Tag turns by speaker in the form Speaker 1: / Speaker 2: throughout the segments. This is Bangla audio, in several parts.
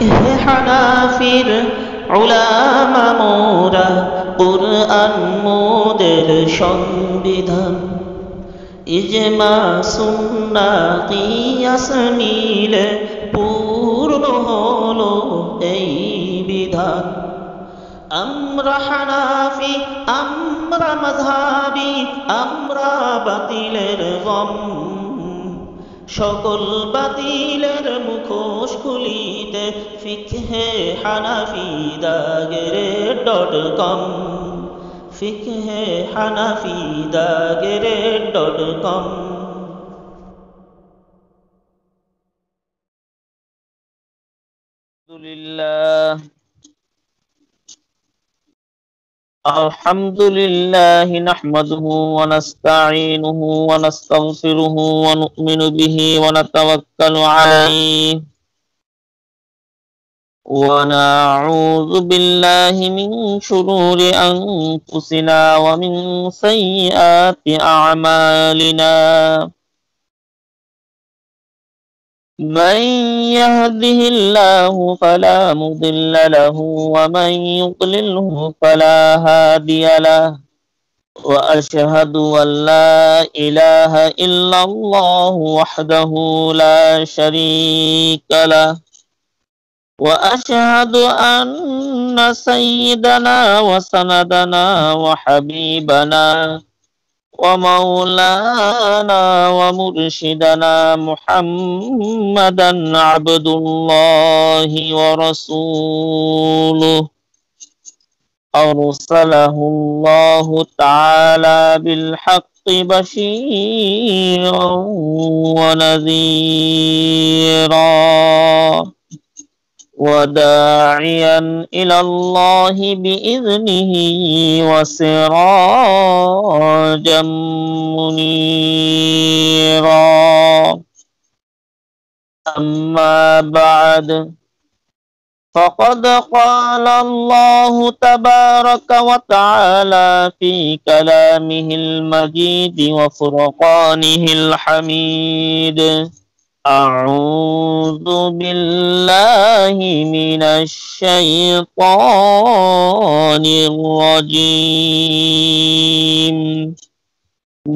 Speaker 1: ফিকহে হানাফির উলামা মোরা, কুরআন মোদের সংবিধান। ইজমা সুন্নাহ কিয়াস মিলে পূর্ণ হলো এই বিধান। আমরা হানাফি, আমরা মাযহাবী, আমরা বাতিলের গম, সকল বাতিলের মুখোশ খুলিতে ফিকহে হানাফি দাগের.com, ফিকহে হানাফি দাগের.com।
Speaker 2: আলহামদুলিল্লাহ, আলহামদুলিল্লাহি নাহমাদুহু ওয়া নাস্তাঈনুহু ওয়া নাস্তাগফিরুহু ওয়া নু'মিনু বিহি ওয়া নাতাওয়াক্কালু আলাইহি ওয়া না'উযু বিল্লাহি মিন শুরুরি আনফুসিনা ওয়া মিন সাইয়্যাতি আ'মালিনা। من يهده الله فلا مضل له ومن يضلله فلا هادي له، وأشهد أن لا إله إلا الله وحده لا شريك له، وأشهد أن سيدنا وسندنا وحبيبنا ومولانا ومرشدنا محمدا عبد الله ورسوله، أرسله الله تعالى بالحق بشيرا ونذيرا وداعيا إلى الله بإذنه وسراجا منيرا. أما بعد، فقد قال الله تبارك وتعالى في كلامه المجيد وفرقانه الحميد: أعوذ بالله من الشيطان الرجيم،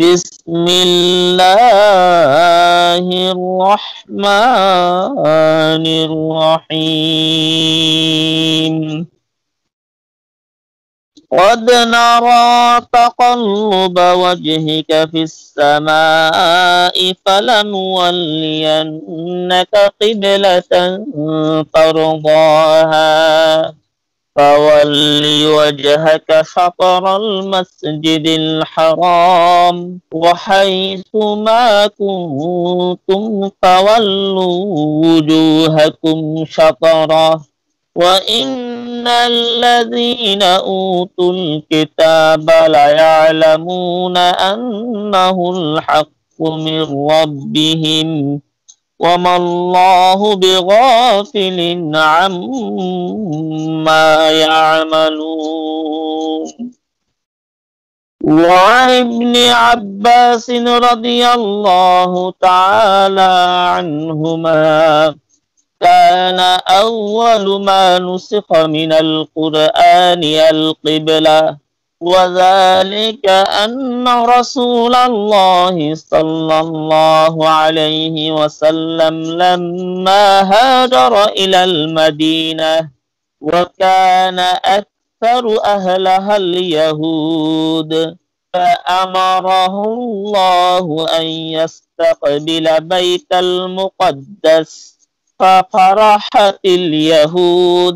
Speaker 2: بسم الله الرحمن الرحيم. قد نرى تقلب وجهك في السماء فلنولينك قبلة ترضاها، فول وجهك شطر المسجد الحرام، وحيث ما كنتم فولوا وجوهكم شطره، وإن الذين أوتوا الكتاب ليعلمون أنه الحق من ربهم، وما الله بغافل عما يعملون. وعن ابن عباس رضي الله تعالى عنهما: كان أول ما نسخ من القرآن القبلة، وذلك أن رسول الله صلى الله عليه وسلم لما هاجر إلى المدينة وكان أكثر أهلها اليهود، فأمره الله أن يستقبل بيت المقدس، ففرحت اليهود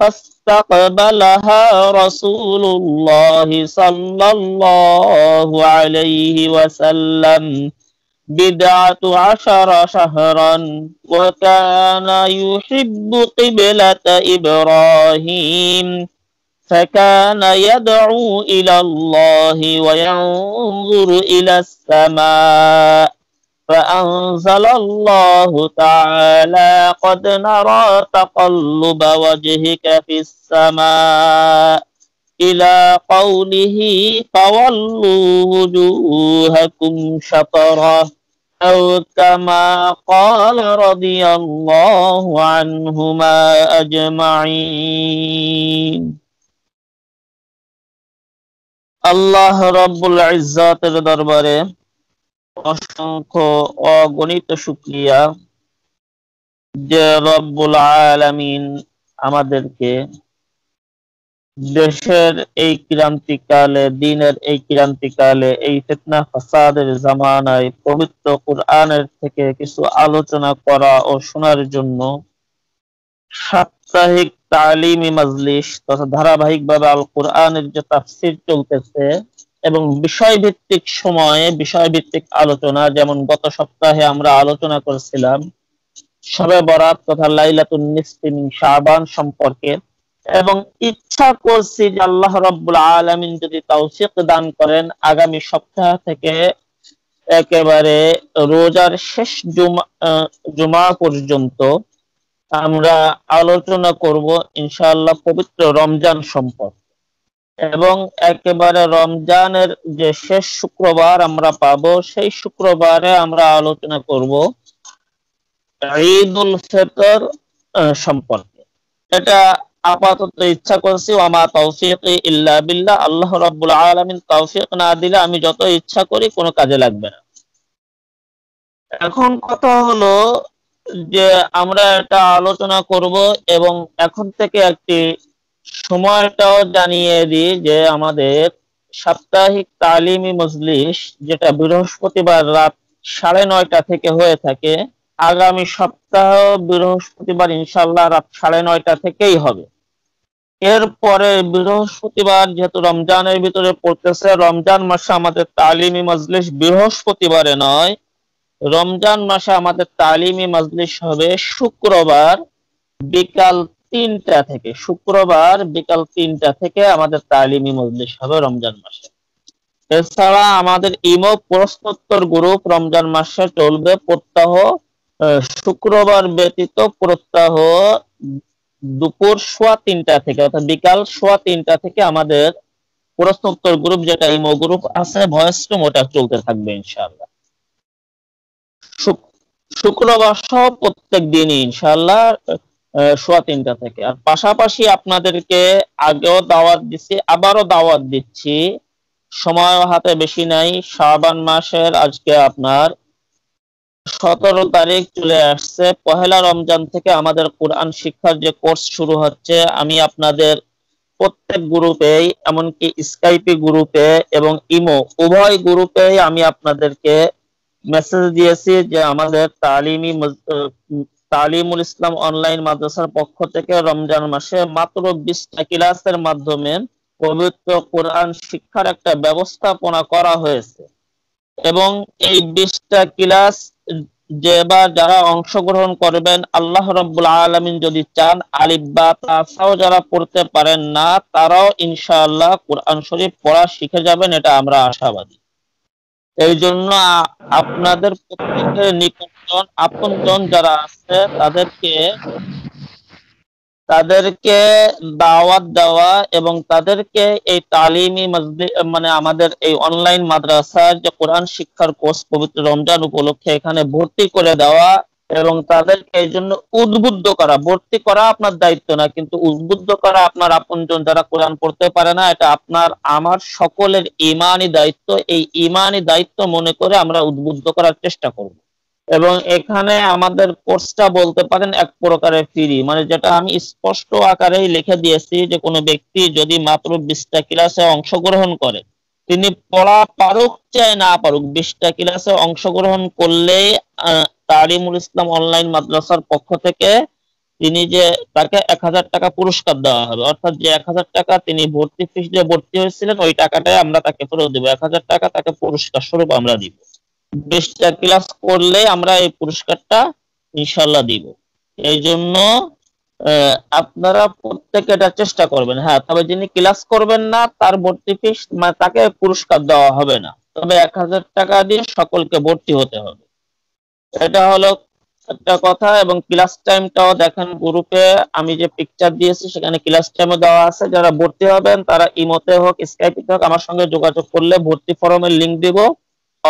Speaker 2: فاستقبلها رسول الله صلى الله عليه وسلم 11 شهرا، وكان يحب قبلة إبراهيم، فكان يدعو إلى الله وينظر إلى السماء، فأنزل الله تعالى: قد نرى تقلب وجهك في السماء، إلى قوله: فولوا وجوهكم شطره، أو كما قال رضي الله عنهما أجمعين আল্লাহ রব্বুল ইজ্জাতের দরবারে অসংখ্য অগণিত শুকরিয়া যে রব্বুল আলামিন আমাদেরকে দেশের এই ক্রান্তিকালে, দিনের এই ক্রান্তিকালে, এই ফিতনা ফাসাদের জামানায় পবিত্র কোরআনের থেকে কিছু আলোচনা করা ও শোনার জন্য সাপ্তাহিক তালিমি মাজলিস তথা ধারাবাহিকভাবে আল কোরআনের যে তাফসীর চলতেছে এবং বিষয়ভিত্তিক সময়ে বিষয়ভিত্তিক আলোচনা, যেমন গত সপ্তাহে আমরা আলোচনা করেছিলাম শবে বরাত তথা লাইলাতুন নিসফি মিন শাবান সম্পর্কে, এবং ইচ্ছা করছি যে আল্লাহ রাব্বুল আলামিন যদি তৌফিক দান করেন আগামী সপ্তাহ থেকে একেবারে রোজার শেষ জুমা পর্যন্ত আমরা আলোচনা করব ইনশাআল্লাহ পবিত্র রমজান সম্পর্কে। এবং একেবারে রমজানের যে শেষ শুক্রবার আমরা পাবো সেই শুক্রবারে আমরা আলোচনা করব ঈদুল ফিতর সম্পর্কে। এটা আপাতত ইচ্ছা করছি, ওয়ামা তাওফীকি ইল্লা বিল্লাহ, আল্লাহ রাব্বুল আলামিন তৌফিক না দিলে আমি যত ইচ্ছা করি কোনো কাজে লাগবে না। এখন কথা হলো যে আমরা এটা আলোচনা করব এবং এখন থেকে একটি সময়টাও জানিয়ে দিই যে আমাদের সাপ্তাহিক তালিমি মজলিস যেটা বৃহস্পতিবার রাত 9:30 থেকে হয়ে থাকে, আগামী সপ্তাহ বৃহস্পতিবার ইনশাআল্লাহ রাত 9:30 থেকেই হবে। এরপরে বৃহস্পতিবার যেহেতু রমজানের ভিতরে পড়তেছে, রমজান মাসে আমাদের তালিমি মজলিস বৃহস্পতিবারে নয়, রমজান মাসে আমাদের তালিমি মজলিস হবে শুক্রবার বিকাল 3টা থেকে। শুক্রবার বিকাল 3টা থেকে আমাদের তালিমি মজলিস হবে রমজান মাসে। এছাড়া আমাদের ইমো প্রশ্নোত্তর গ্রুপ রমজান মাসে চলবে প্রত্যহ শুক্রবার ব্যতীত প্রত্যহ দুপুর 3:15 থেকে, অর্থাৎ বিকাল 3:15 থেকে আমাদের প্রশ্নোত্তর গ্রুপ যেটা ইমো গ্রুপ আছে ভয়েস রুম, ওটা চলতে থাকবে ইনশাআল্লাহ শুক্রবার সহ প্রত্যেক দিনই ইনশাআল্লাহ 3:15 থেকে। আর পাশাপাশি আপনাদেরকে আগেও দাওয়াত দিচ্ছি, আবারও দাওয়াত দিচ্ছি, সময় হাতে বেশি নাই, শাবান মাসের আজকে আপনার 17 তারিখ চলে আসছে। পহেলা রমজান থেকে আমাদের কোরআন শিক্ষার যে কোর্স শুরু হচ্ছে, আমি আপনাদের প্রত্যেক গ্রুপেই, এমনকি স্কাইপি গ্রুপে এবং ইমো উভয় গ্রুপে আমি আপনাদেরকে মেসেজ দিয়েছি যে আমাদের তালিমুল ইসলাম অনলাইন মাদ্রাসার পক্ষ থেকে রমজান মাসে মাত্র 20টা ক্লাসের মাধ্যমে পবিত্র কোরআন শিক্ষার একটা ব্যবস্থাপনা করা হয়েছে। এবং এই 20টা ক্লাস যারা অংশগ্রহণ করবেন, আল্লাহ রাব্বুল আলামিন যদি চান আলিফ বা তাসাও যারা পড়তে পারেন না তারাও ইনশাআল্লাহ কোরআন শরীফ পড়া শিখে যাবেন, এটা আমরা আশাবাদী। এই জন্য আপনাদের প্রত্যেকের নিকটজন আপনজন যারা আছে তাদেরকে দাওয়াত দেওয়া এবং তাদেরকে এই তালিমি মজলিস মানে আমাদের এই অনলাইন মাদ্রাসার যে কোরআন শিক্ষার কোর্স পবিত্র রমজান উপলক্ষে এখানে ভর্তি করে দেওয়া এবং তাদেরকে এই জন্য উদ্বুদ্ধ করা। ভর্তি করা আপনার দায়িত্ব না, কিন্তু উদ্বুদ্ধ করা আপনার আপনজন যারা কোরআন পড়তে পারে না, এটা আপনার আমার সকলের ঈমানি দায়িত্ব। এই ঈমানি দায়িত্ব মনে করে আমরা উদ্বুদ্ধ করার চেষ্টা করব। এবং এখানে আমাদের কোর্সটা বলতে পারেন এক প্রকারের ফ্রি, মানে যেটা আমি স্পষ্ট আকারেই লিখে দিয়েছি যে কোনো ব্যক্তি যদি মাত্র 20টা ক্লাসে অংশগ্রহণ করে, তিনি পড়া পারুক চাই না পারুক, 20টা ক্লাসে অংশগ্রহণ করলে তালিমুল ইসলাম অনলাইন মাদ্রাসার পক্ষ থেকে তাকে 1000 টাকা পুরস্কার দেওয়া হবে। অর্থাৎ যে 1000 টাকা তিনি ভর্তি ফিস দিয়ে ভর্তি হয়েছিলেন ওই টাকাটাই আমরা তাকে ফেরত দেবো, 1000 টাকা তাকে পুরস্কার স্বরূপ আমরা দিব। 20টা ক্লাস করলে আমরা এই পুরস্কারটা ইনশাআল্লাহ দিব। এই জন্য আপনারা প্রত্যেকে এটা চেষ্টা করবেন। হ্যাঁ, তবে যিনি ক্লাস করবেন না তার ভর্তি ফিস তাকে পুরস্কার দেওয়া হবে না, তবে 1000 টাকা দিয়ে সকলকে ভর্তি হতে হবে। এটা হলো একটা কথা। এবং ক্লাস টাইমটাও দেখেন গ্রুপে আমি যে পিকচার দিয়েছি সেখানে ক্লাস টাইমও দেওয়া আছে। যারা ভর্তি হবেন তারা ইমোতে হোক স্কাইপে হোক আমার সঙ্গে যোগাযোগ করলে ভর্তি ফর্মের লিংক দিব,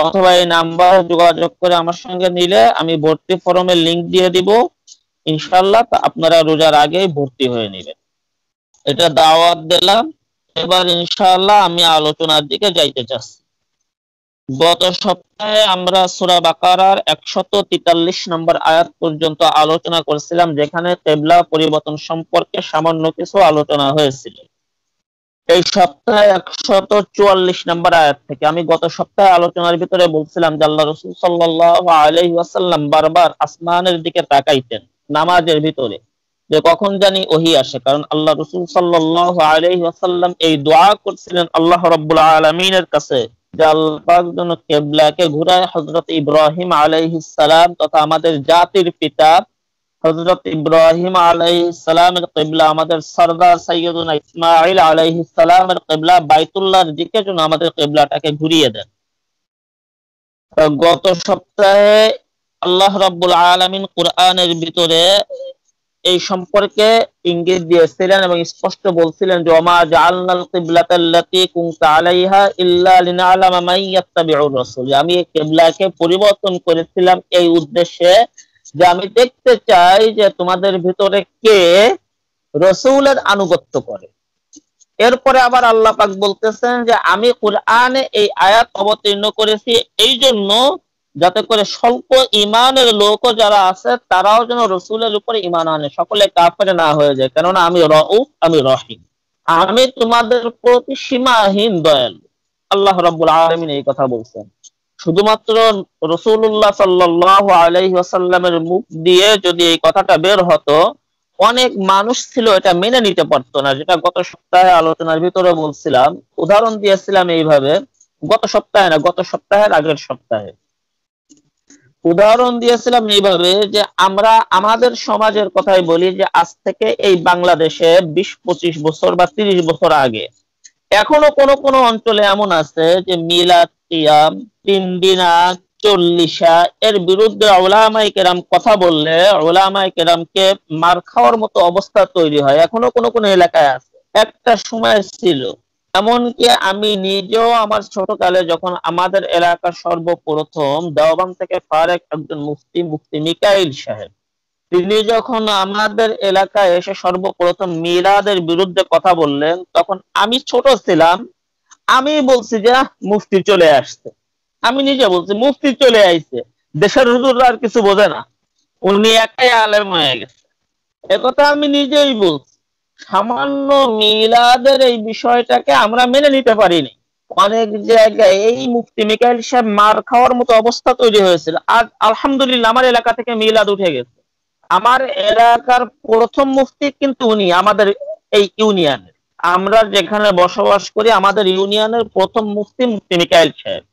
Speaker 2: অথবা এই নাম্বারে যোগাযোগ করে আমার সঙ্গে নিলে আমি ভর্তি ফর্মের লিংক দিয়ে দিব, ইনশাআল্লাহ আপনারা রোজার আগেই ভর্তি হয়ে নেবেন। এটা দাওয়াত দিলাম। এবার ইনশাআল্লাহ আমি আলোচনার দিকে যাইতে চাচ্ছি। গত সপ্তাহে আমরা সূরা বাকারার 143 নম্বর আয়াত পর্যন্ত আলোচনা করেছিলাম, যেখানে কিবলা পরিবর্তন সম্পর্কে সামান্য কিছু আলোচনা হয়েছিল। এই সপ্তাহে 144 নম্বর আয়াত থেকে আমি গত সপ্তাহে আলোচনার ভিতরে বলছিলাম যে আল্লাহ রাসূল সাল্লাল্লাহু আলাইহি ওয়াসাল্লাম বারবার আসমানের দিকে তাকাইতেন নামাজের ভিতরে, যে কখন জানি ওহী আসে। কারণ আল্লাহ রাসূল সাল্লাল্লাহু আলাইহি ওয়াসাল্লাম এই দোয়া করছিলেন আল্লাহ রাব্বুল আলামিনের কাছে যে আল্লাহ পাক যেন কিবলাকে ঘুরায় হযরত ইব্রাহিম আলাইহিস সালাম তথা আমাদের জাতির পিতা হযরত ইব্রাহিম আলাইহিস সালামের কিবলা, আমাদের সরদার সাইয়্যিদুনা ইসমাঈল আলাইহিস সালামের কিবলা বাইতুল্লাহর দিকে যেন আমাদের কিবলাটাকে ঘুরিয়ে দেন। গত সপ্তাহে আল্লাহ রাব্বুল আলামিন কুরআনের ভিতরে এই সম্পর্কে ইঙ্গিত দিয়েছিলেন এবং স্পষ্ট বলছিলেন যে ওমা জাআলনাল কিবলাতাল্লাতী কুনতা আলাইহা ইল্লা লিনা'লামা মান ইয়াত্তাবিউর রাসূল। আমি এই কিবলাকে পরিবর্তন করেছিলাম এই উদ্দেশ্যে যে আমি দেখতে চাই যে তোমাদের ভিতরে কে রাসূলের আনুগত্য করে। এরপরে আবার আল্লাহ পাক বলতেছেন যে আমি কুরআনে এই আয়াত অবতীর্ণ করেছি এই জন্য যাতে করে স্বল্প ঈমানের লোকও যারা আছে তারাও যেন রাসূলের উপরে ঈমান আনে, সকলে কাফের না হয়ে যায়। কেননা আমি রউফ, আমি রহিম, আমি তোমাদের প্রতি সীমাহীন দয়ালু। আল্লাহ রাব্বুল আলামিন এই কথা বলছেন। শুধুমাত্র রাসূলুল্লাহ সাল্লাল্লাহু আলাইহি ওয়াসাল্লামের মুখ দিয়ে যদি এই কথাটা বের হতো, অনেক মানুষ ছিল এটা মেনে নিতে পারতো না। যেটা গত সপ্তাহে আলোচনার ভিতরে বলছিলাম, উদাহরণ দিয়েছিলাম এইভাবে, গত সপ্তাহে না, গত সপ্তাহের আগের সপ্তাহে উদাহরণ দিয়েছিলাম এইভাবে যে আমরা আমাদের সমাজের কথাই বলি যে আজ থেকে এই বাংলাদেশে 20-25 বছর বা 30 বছর আগে এখনো কোন কোন অঞ্চলে এমন আছে যে মিলাদ, কিয়াম, 3 দিনা, 40 এর বিরুদ্ধে উলামায়ে কেরাম কথা বললে উলামায়ে কেরামকে মার খাওয়ার মতো অবস্থা তৈরি হয়। এখনো কোন কোন এলাকায় আছে। একটা সময় ছিল, এমনকি আমি নিজেও আমার ছোটকালে যখন আমাদের এলাকার সর্বপ্রথম দেওবন্দ থেকে ফারেক একজন মুফতি মিকাইল সাহেব, তিনি যখন আমাদের এলাকায় এসে সর্বপ্রথম মিলাদের বিরুদ্ধে কথা বললেন, তখন আমি ছোট ছিলাম, আমি বলছি যে মুফতি চলে আসছে। আমি নিজে বলছি মুফতি চলে আইছে, দেশের হুজুররা আর কিছু বোঝে না, উনি একাই আলেম হয়ে গেছে। একথা আমি নিজেই বলছি। সামান্য মিলাদের এই বিষয়টাকে আমরা মেনে নিতে পারিনি। অনেক জায়গায় এই মুফতি মিকাইল সাহেব মার খাওয়ার মতো অবস্থা তৈরি হয়েছিল। আজ আলহামদুলিল্লাহ আমার এলাকা থেকে মিলাদ উঠে গেছে। আমার এলাকার প্রথম মুফতি কিন্তু উনি, আমাদের এই ইউনিয়নের, আমরা যেখানে বসবাস করি আমাদের ইউনিয়নের প্রথম মুফতি মিকাইল সাহেব।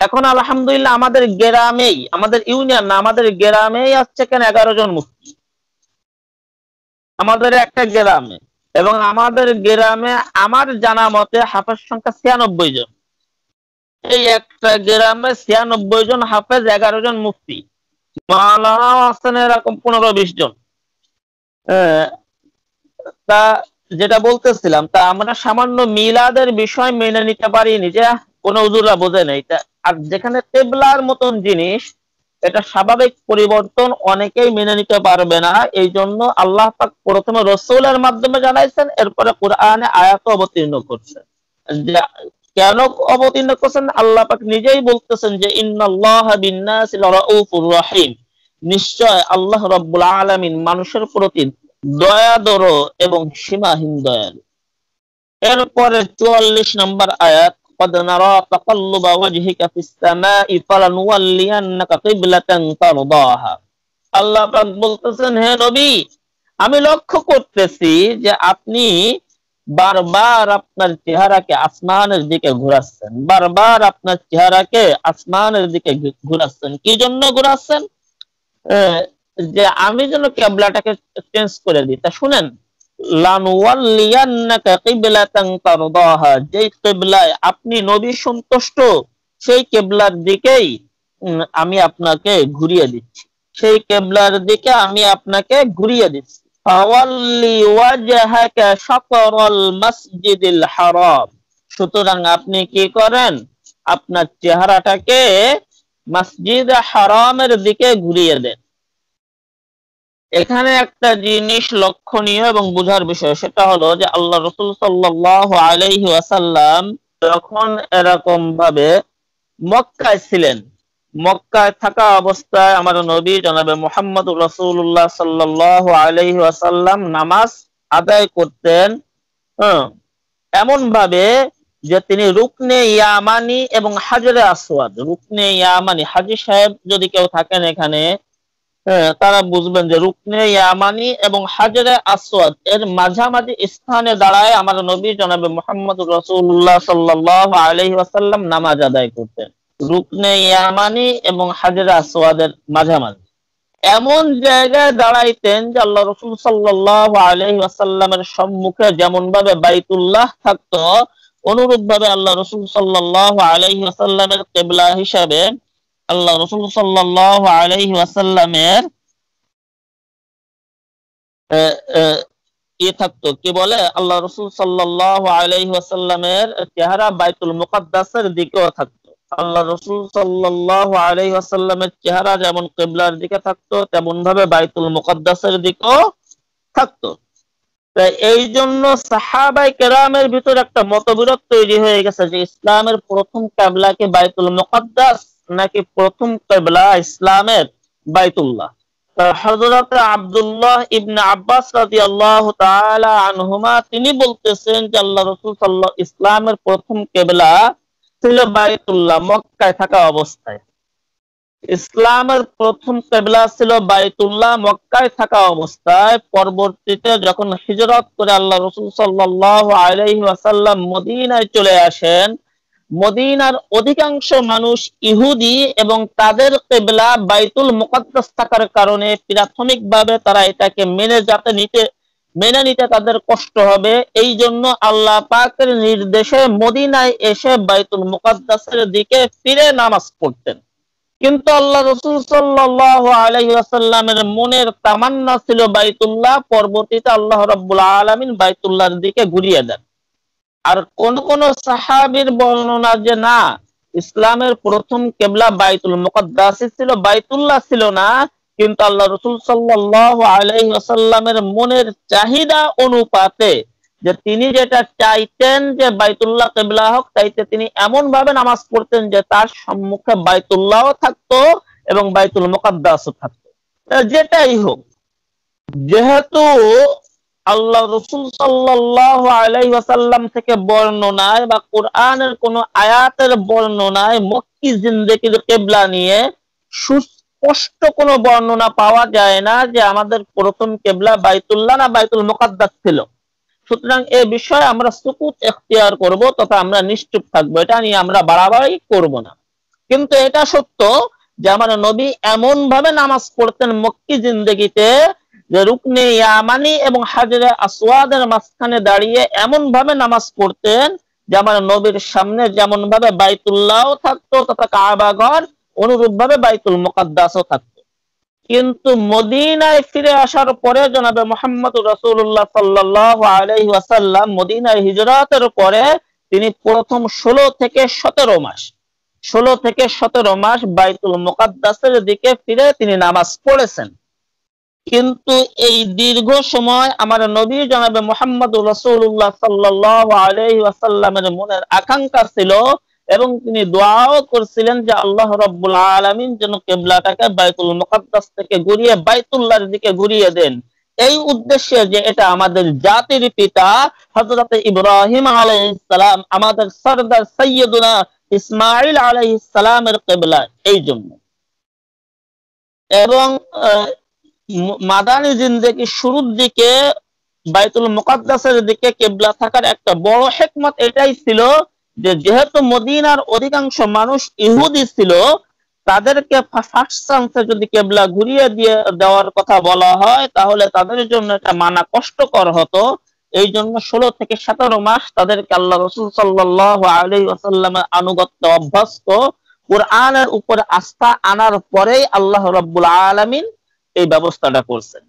Speaker 2: এখন আলহামদুলিল্লাহ আমাদের গ্রামেই, আমাদের ইউনিয়ন না, আমাদের গ্রামেই আসছে কেন 11 জন মুফতি, আমাদের একটা গ্রামে। এবং আমাদের গ্রামে আমার জানা মতে হাফেজ সংখ্যা 96 জন। এই একটা গ্রামে 96 জন হাফেজ, 11 জন মুফতি, মাওলানাও আছেন এরকম 15-20 জন। তা যেটা বলতেছিলাম, তা আমরা সামান্য মিলাদের বিষয় মেনে নিতে পারিনি যে কোন হুজুররা বোঝে নাই। আর যেখানে কিবলার মতন জিনিস, এটা স্বাভাবিক পরিবর্তন অনেকেই মেনে নিতে পারবে না। এই জন্য আল্লাহ পাক প্রথমে রাসূলের মাধ্যমে জানাইছেন, এরপরে কোরআনে আয়াত অবতীর্ণ করছেন। কেন অবতীর্ণ করছেন? আল্লাহ পাক নিজেই বলতেছেন যে ইন্নাল্লাহা বিন-নাসি লারাউফুর রহিম, নিশ্চয় আল্লাহ রাব্বুল আলামিন মানুষের প্রতি দয়াদর এবং সীমাহীন দয়ালু। এরপরে 44 নম্বর আয়াত, قد نرى تقلب وجهك في السماء فلنولينك قبلة ترضاها। আল্লাহ পাক বলতেছেন, হে নবী, আমি লক্ষ্য করতেছি যে আপনি বারবার আপনার চেহারাকে আসমানের দিকে ঘোরাচ্ছেন, বারবার আপনার চেহারাকে আসমানের দিকে ঘোরাচ্ছেন। কি জন্য ঘোরাচ্ছেন? যে আমি যেন কিবলাটাকে চেঞ্জ করে দিই। তা শুনেন, লানুওয়াল্লিয়ান্নাকা কিবলাতান তারদাহা, যেই কিবলায় আপনি নবী সন্তুষ্ট সেই কিবলার দিকেই আমি আপনাকে ঘুরিয়ে দিচ্ছি, সেই কিবলার দিকে আমি আপনাকে ঘুরিয়ে দিচ্ছি। ফাওয়াল্লি ওয়াজহাকা শাতরাল মাসজিদিল হারাম, সুতরাং আপনি কি করেন, আপনার চেহারাটাকে মসজিদে হারামের দিকে ঘুরিয়ে দেন। এখানে একটা জিনিস লক্ষণীয় এবং বোঝার বিষয়, সেটা হলো যে আল্লাহ রাসূল সাল্লাল্লাহু আলাইহি ওয়াসাল্লাম যখন এরকম ভাবে মক্কায় ছিলেন, মক্কায় থাকা অবস্থায় আমার নবী জনাবে মুহাম্মদুর রাসূলুল্লাহ সাল্লাল্লাহু আলাইহি ওয়াসাল্লাম নামাজ আদায় করতেন এমন ভাবে যে তিনি রুকনে ইয়ামানি এবং হাজরে আসওয়াদ, রুকনে ইয়ামানি, হাজী সাহেব যদি কেউ থাকেন এখানে তারা বুঝবেন যে রুকনে ইয়ামানি এবং হাজরে আসওয়াদ এর মাঝামাঝি স্থানে দাঁড়ায় আমার নবী জনাবে মুহাম্মদুর রাসূলুল্লাহ সাল্লাল্লাহু আলাইহি ওয়াসাল্লাম নামাজ আদায় করতেন, রুকনে ইয়ামানি এবং হাজরে আসওয়াদের মাঝামাঝি এমন জায়গায় দাঁড়াইতেন যে আল্লাহ রাসূল সাল্লাল্লাহু আলাইহি ওয়াসাল্লামের সম্মুখে যেমন ভাবে বাইতুল্লাহ থাকতো, অনুরূপ ভাবে আল্লাহ রাসূল সাল্লাল্লাহু আলাইহি ওয়াসাল্লামের কিবলা হিসাবে আল্লাহ রাসূল সাল্লাল্লাহু আলাইহি ওয়াসাল্লামের থাকতো, কি বলে, আল্লাহ রাসূল সাল্লাল্লাহু আলাইহি ওয়াসাল্লামের চেহারা বাইতুল মুকাদ্দাসের দিকেও থাকতো। আল্লাহ রাসূল সাল্লাল্লাহু আলাইহি ওয়াসাল্লামের চেহারা যেমন কিবলার দিকে থাকতো তেমন ভাবে বাইতুল মুকাদ্দাসের দিকেও থাকতো। তাই এই জন্য সাহাবায়ে কেরামের ভিতর একটা মতবিরোধ তৈরি হয়ে গেছে যে ইসলামের প্রথম কিবলা কি বাইতুল মুকাদ্দাস নাকি প্রথম কিবলা ইসলামের বাইতুল্লাহ। হযরত আব্দুল্লাহ ইবনে আব্বাস রাদিয়াল্লাহু তাআলা আনহুমা তিনি বলতেছেন যে আল্লাহ রাসূল সাল্লাল্লাহু ইসলামের প্রথম কিবলা ছিল বাইতুল্লাহ, মক্কায় থাকা অবস্থায়। ইসলামের প্রথম কিবলা ছিল বাইতুল্লাহ, মক্কায় থাকা অবস্থায়। পরবর্তীতে যখন হিজরত করে আল্লাহ রাসূল সাল্লাল্লাহু আলাইহি ওয়াসাল্লাম মদিনায় চলে আসেন, মদিনার অধিকাংশ মানুষ ইহুদি এবং তাদের কিবলা বাইতুল মুকাদ্দাস থাকার কারণে প্রাথমিকভাবে তারা এটাকে মেনে নিতে তাদের কষ্ট হবে, এই জন্য আল্লাহ পাকের নির্দেশে মদিনায় এসে বাইতুল মুকাদ্দাসের দিকে ফিরে নামাজ পড়তেন। কিন্তু আল্লাহ রাসূল সাল্লাল্লাহু আলাইহি ওয়াসাল্লামের মনের তামান্না ছিল বাইতুল্লাহ, পরবর্তীতে আল্লাহ রাব্বুল আলামিন বাইতুল্লাহর দিকে ঘুরিয়ে দেন। আর কোন কোন সাহাবীর বর্ণনা যে না, ইসলামের প্রথম কিবলা বাইতুল মুকাদ্দাস ছিল, বাইতুল্লাহ ছিল না, কিন্তু আল্লাহ রাসূল সাল্লাল্লাহু আলাইহি ওয়াসাল্লামের মনের চাহিদা অনুপাতে যে তিনি যেটা চাইতেন যে বাইতুল্লাহ কিবলা হোক, চাইতে তিনি এমন ভাবে নামাজ পড়তেন যে তার সম্মুখে বাইতুল্লাহও থাকতো এবং বাইতুল মুকাদ্দাসও থাকতো। যেটাই হোক, যেহেতু আল্লাহ রাসূল সাল্লাল্লাহু আলাইহি ওয়াসাল্লাম থেকে বর্ণনায় বা কোরআনের কোন আয়াতের বর্ণনায় মক্কি জিন্দেগির কিবলা নিয়ে সুস্পষ্ট কোনো বর্ণনা পাওয়া যায় না যে আমাদের প্রথম কিবলা বাইতুল্লাহ না বাইতুল মুকাদ্দাস ছিল। সুতরাং এই বিষয়ে আমরা সুকুত এখতিয়ার করব তথা আমরা নিশ্চুপ থাকবো, এটা নিয়ে আমরা বাড়াবাড়ি করব না। কিন্তু এটা সত্য যে আমার নবী এমন ভাবে নামাজ পড়তেন মক্কি জিন্দেগিতে যে রুকনে ইয়ামানি এবং হাজরে আসওয়াদের মাঝখানে দাঁড়িয়ে এমন ভাবে নামাজ পড়তেন যে আমার নবীর সামনে যেমন ভাবে বাইতুল্লাহও থাকতো তথা কাবা ঘর, অনুরূপ ভাবে বাইতুল মুকাদ্দাসও থাকতো। কিন্তু মদিনায় ফিরে আসার পরে জনাবে মুহাম্মদুর রাসূলুল্লাহ সাল্লাল্লাহু আলাইহি ওয়াসাল্লাম মদিনায় হিজরতের পরে তিনি প্রথম 16 থেকে 17 মাস বাইতুল মুকাদ্দাসের দিকে ফিরে তিনি নামাজ পড়েছেন। কিন্তু এই দীর্ঘ সময় আমার নবী জনাবে মুহাম্মদুর রাসূলুল্লাহ সাল্লাল্লাহু আলাইহি ওয়াসাল্লামের মনের আকাঙ্ক্ষা ছিল এবং তিনি দোয়াও করছিলেন যে আল্লাহ রাব্বুল আলামিন যেন কিবলাটাকে বাইতুল মুকাদ্দাস থেকে ঘুরিয়ে বাইতুল্লাহর দিকে ঘুরিয়ে দেন, এই উদ্দেশ্যে যে এটা আমাদের জাতির পিতা হযরত ইব্রাহিম আলাইহিস সালাম, আমাদের সরদার সাইয়্যিদুনা ইসমাঈল আলাইহিস সালামের কিবলা, এই জন্য। এবং মাদানী জিন্দেগি শুরুর দিকে বাইতুল মুকাদ্দাসের দিকে কিবলা থাকার একটা বড় হিকমত এটাই ছিল যে যেহেতু মদিনার অধিকাংশ মানুষ ইহুদি ছিল, তাদেরকে ফার্স্ট চান্সে যদি কিবলা ঘুরিয়ে দেওয়ার কথা বলা হয় তাহলে তাদের জন্য এটা মানা কষ্টকর হতো। এই জন্য 16 থেকে 17 মাস তাদেরকে আল্লাহ রাসূল সাল্লাল্লাহু আলাইহি ওয়াসাল্লামের আনুগত্য অভ্যস্ত কোরআনের উপরে আস্থা আনার পরেই আল্লাহ রাব্বুল আলামিন এই ব্যবস্থাটা করছেন।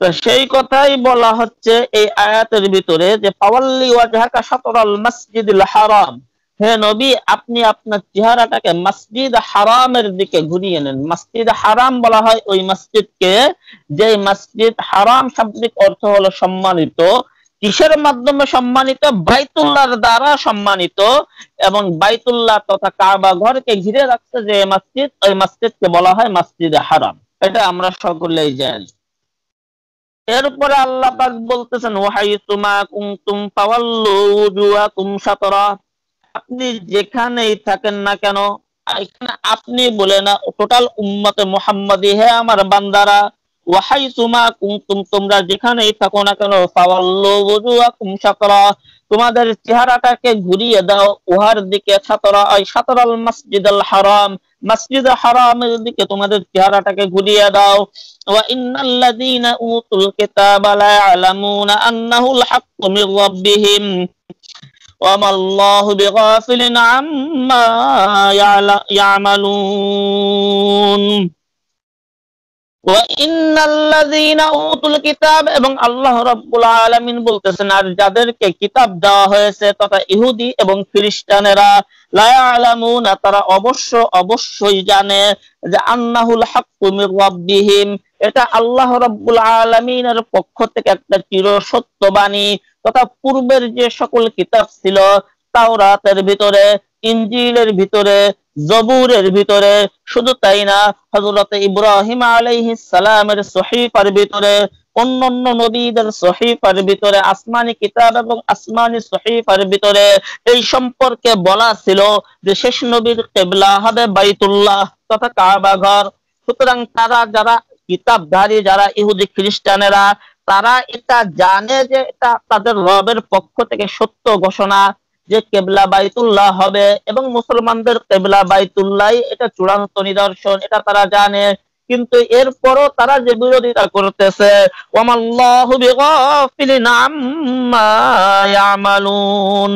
Speaker 2: তো সেই কথাই বলা হচ্ছে এই আয়াতের ভিতরে যে ফাওয়াল্লি ওয়াজহাকা শাতরাল মাসজিদিল হারাম, হে নবী, আপনি আপনার চেহারাটাকে মসজিদ হারামের দিকে ঘুরিয়ে নেন। মসজিদ হারাম বলা হয় ওই মসজিদকে, যে মসজিদ হারাম শাব্দিক অর্থ হলো সম্মানিত। কিসের মাধ্যমে সম্মানিত? বাইতুল্লাহর দ্বারা সম্মানিত। এবং বাইতুল্লাহ তথা কাবা ঘরকে ঘিরে রাখছে যে মসজিদ, ওই মসজিদকে বলা হয় মসজিদ হারাম। এটা আমরা সকলেই জানি। এরপরে আল্লাহ পাক বলতেছেন, ওয়াহাইতুমা কুনতুম ফাওয়াল্লু উজুহাকুম শাতরা, আপনি যেখানেই থাকেন না কেন, এখানে আপনি বলে না, টোটাল উম্মতে মুহাম্মাদি, হে আমার বান্দারা, ওয়াহাইতুমা কুনতুম, তোমরা যেখানেই থাকো না কেন, ফাওয়াল্লু উজুহাকুম শাতরা, তোমাদের চেহারাটাকে ঘুরিয়ে দাও উহার দিকে, শাতরা আই শাতরাল মসজিদুল হারাম, মসজিদ হারামের দিকে তোমাদের চেহারাটাকে ঘুরিয়ে দাও। ওয়া ইন্নাল্লাযীনা উতুল কিতাবা লা ইয়ালামুনা আন্নাহুল হাক্কু মির রাব্বিহিম ওয়া মাল্লাহু বিগাফিলিন আম্মা ইয়ামালুন। ওয়া ইন্নাল্লাযীনা উতুল কিতাব, এবং আল্লাহ রাব্বুল আলামিন বলতেছেন, আর যাদেরকে কিতাব দেওয়া হয়েছে তথা ইহুদি এবং খ্রিস্টানেরা, লা ইয়ালামুনা, তারা অবশ্যই জানে যে আন্নাহুল হাক্কু মির রাব্বিহিম, এটা আল্লাহ রাব্বুল আলামিনের পক্ষ থেকে একটা চির সত্য বাণী। তথা পূর্বের যে সকল কিতাব ছিল, তাওরাতের ভিতরে, ইনজিলের ভিতরে, জবুরের ভিতরে, শুধু তাই না, হযরত ইব্রাহিম আলাইহিস সালামের সহিফার ভিতরে, অন্যান্য নবীদের সহিফার ভিতরে, আসমানি কিতাব এবং আসমানি সহিফার ভিতরে এই সম্পর্কে বলা ছিল যে শেষ নবীর কিবলা হবে বাইতুল্লাহ তথা কাবা ঘর। সুতরাং তারা, যারা কিতাবধারী, যারা ইহুদি খ্রিস্টানেরা, তারা এটা জানে যে এটা তাদের রবের পক্ষ থেকে সত্য ঘোষণা যে কেবলা বাইতুল্লাহ হবে, এবং মুসলমানদের কেবলা বাইতুল্লাহ, এটা চূড়ান্ত নিদর্শন, এটা তারা জানে। কিন্তু এরপরও তারা যে বিরোধিতা করতেছে, ওয়ামাল্লাহু বিগাফিলিন আম্মা ইয়ামালুন,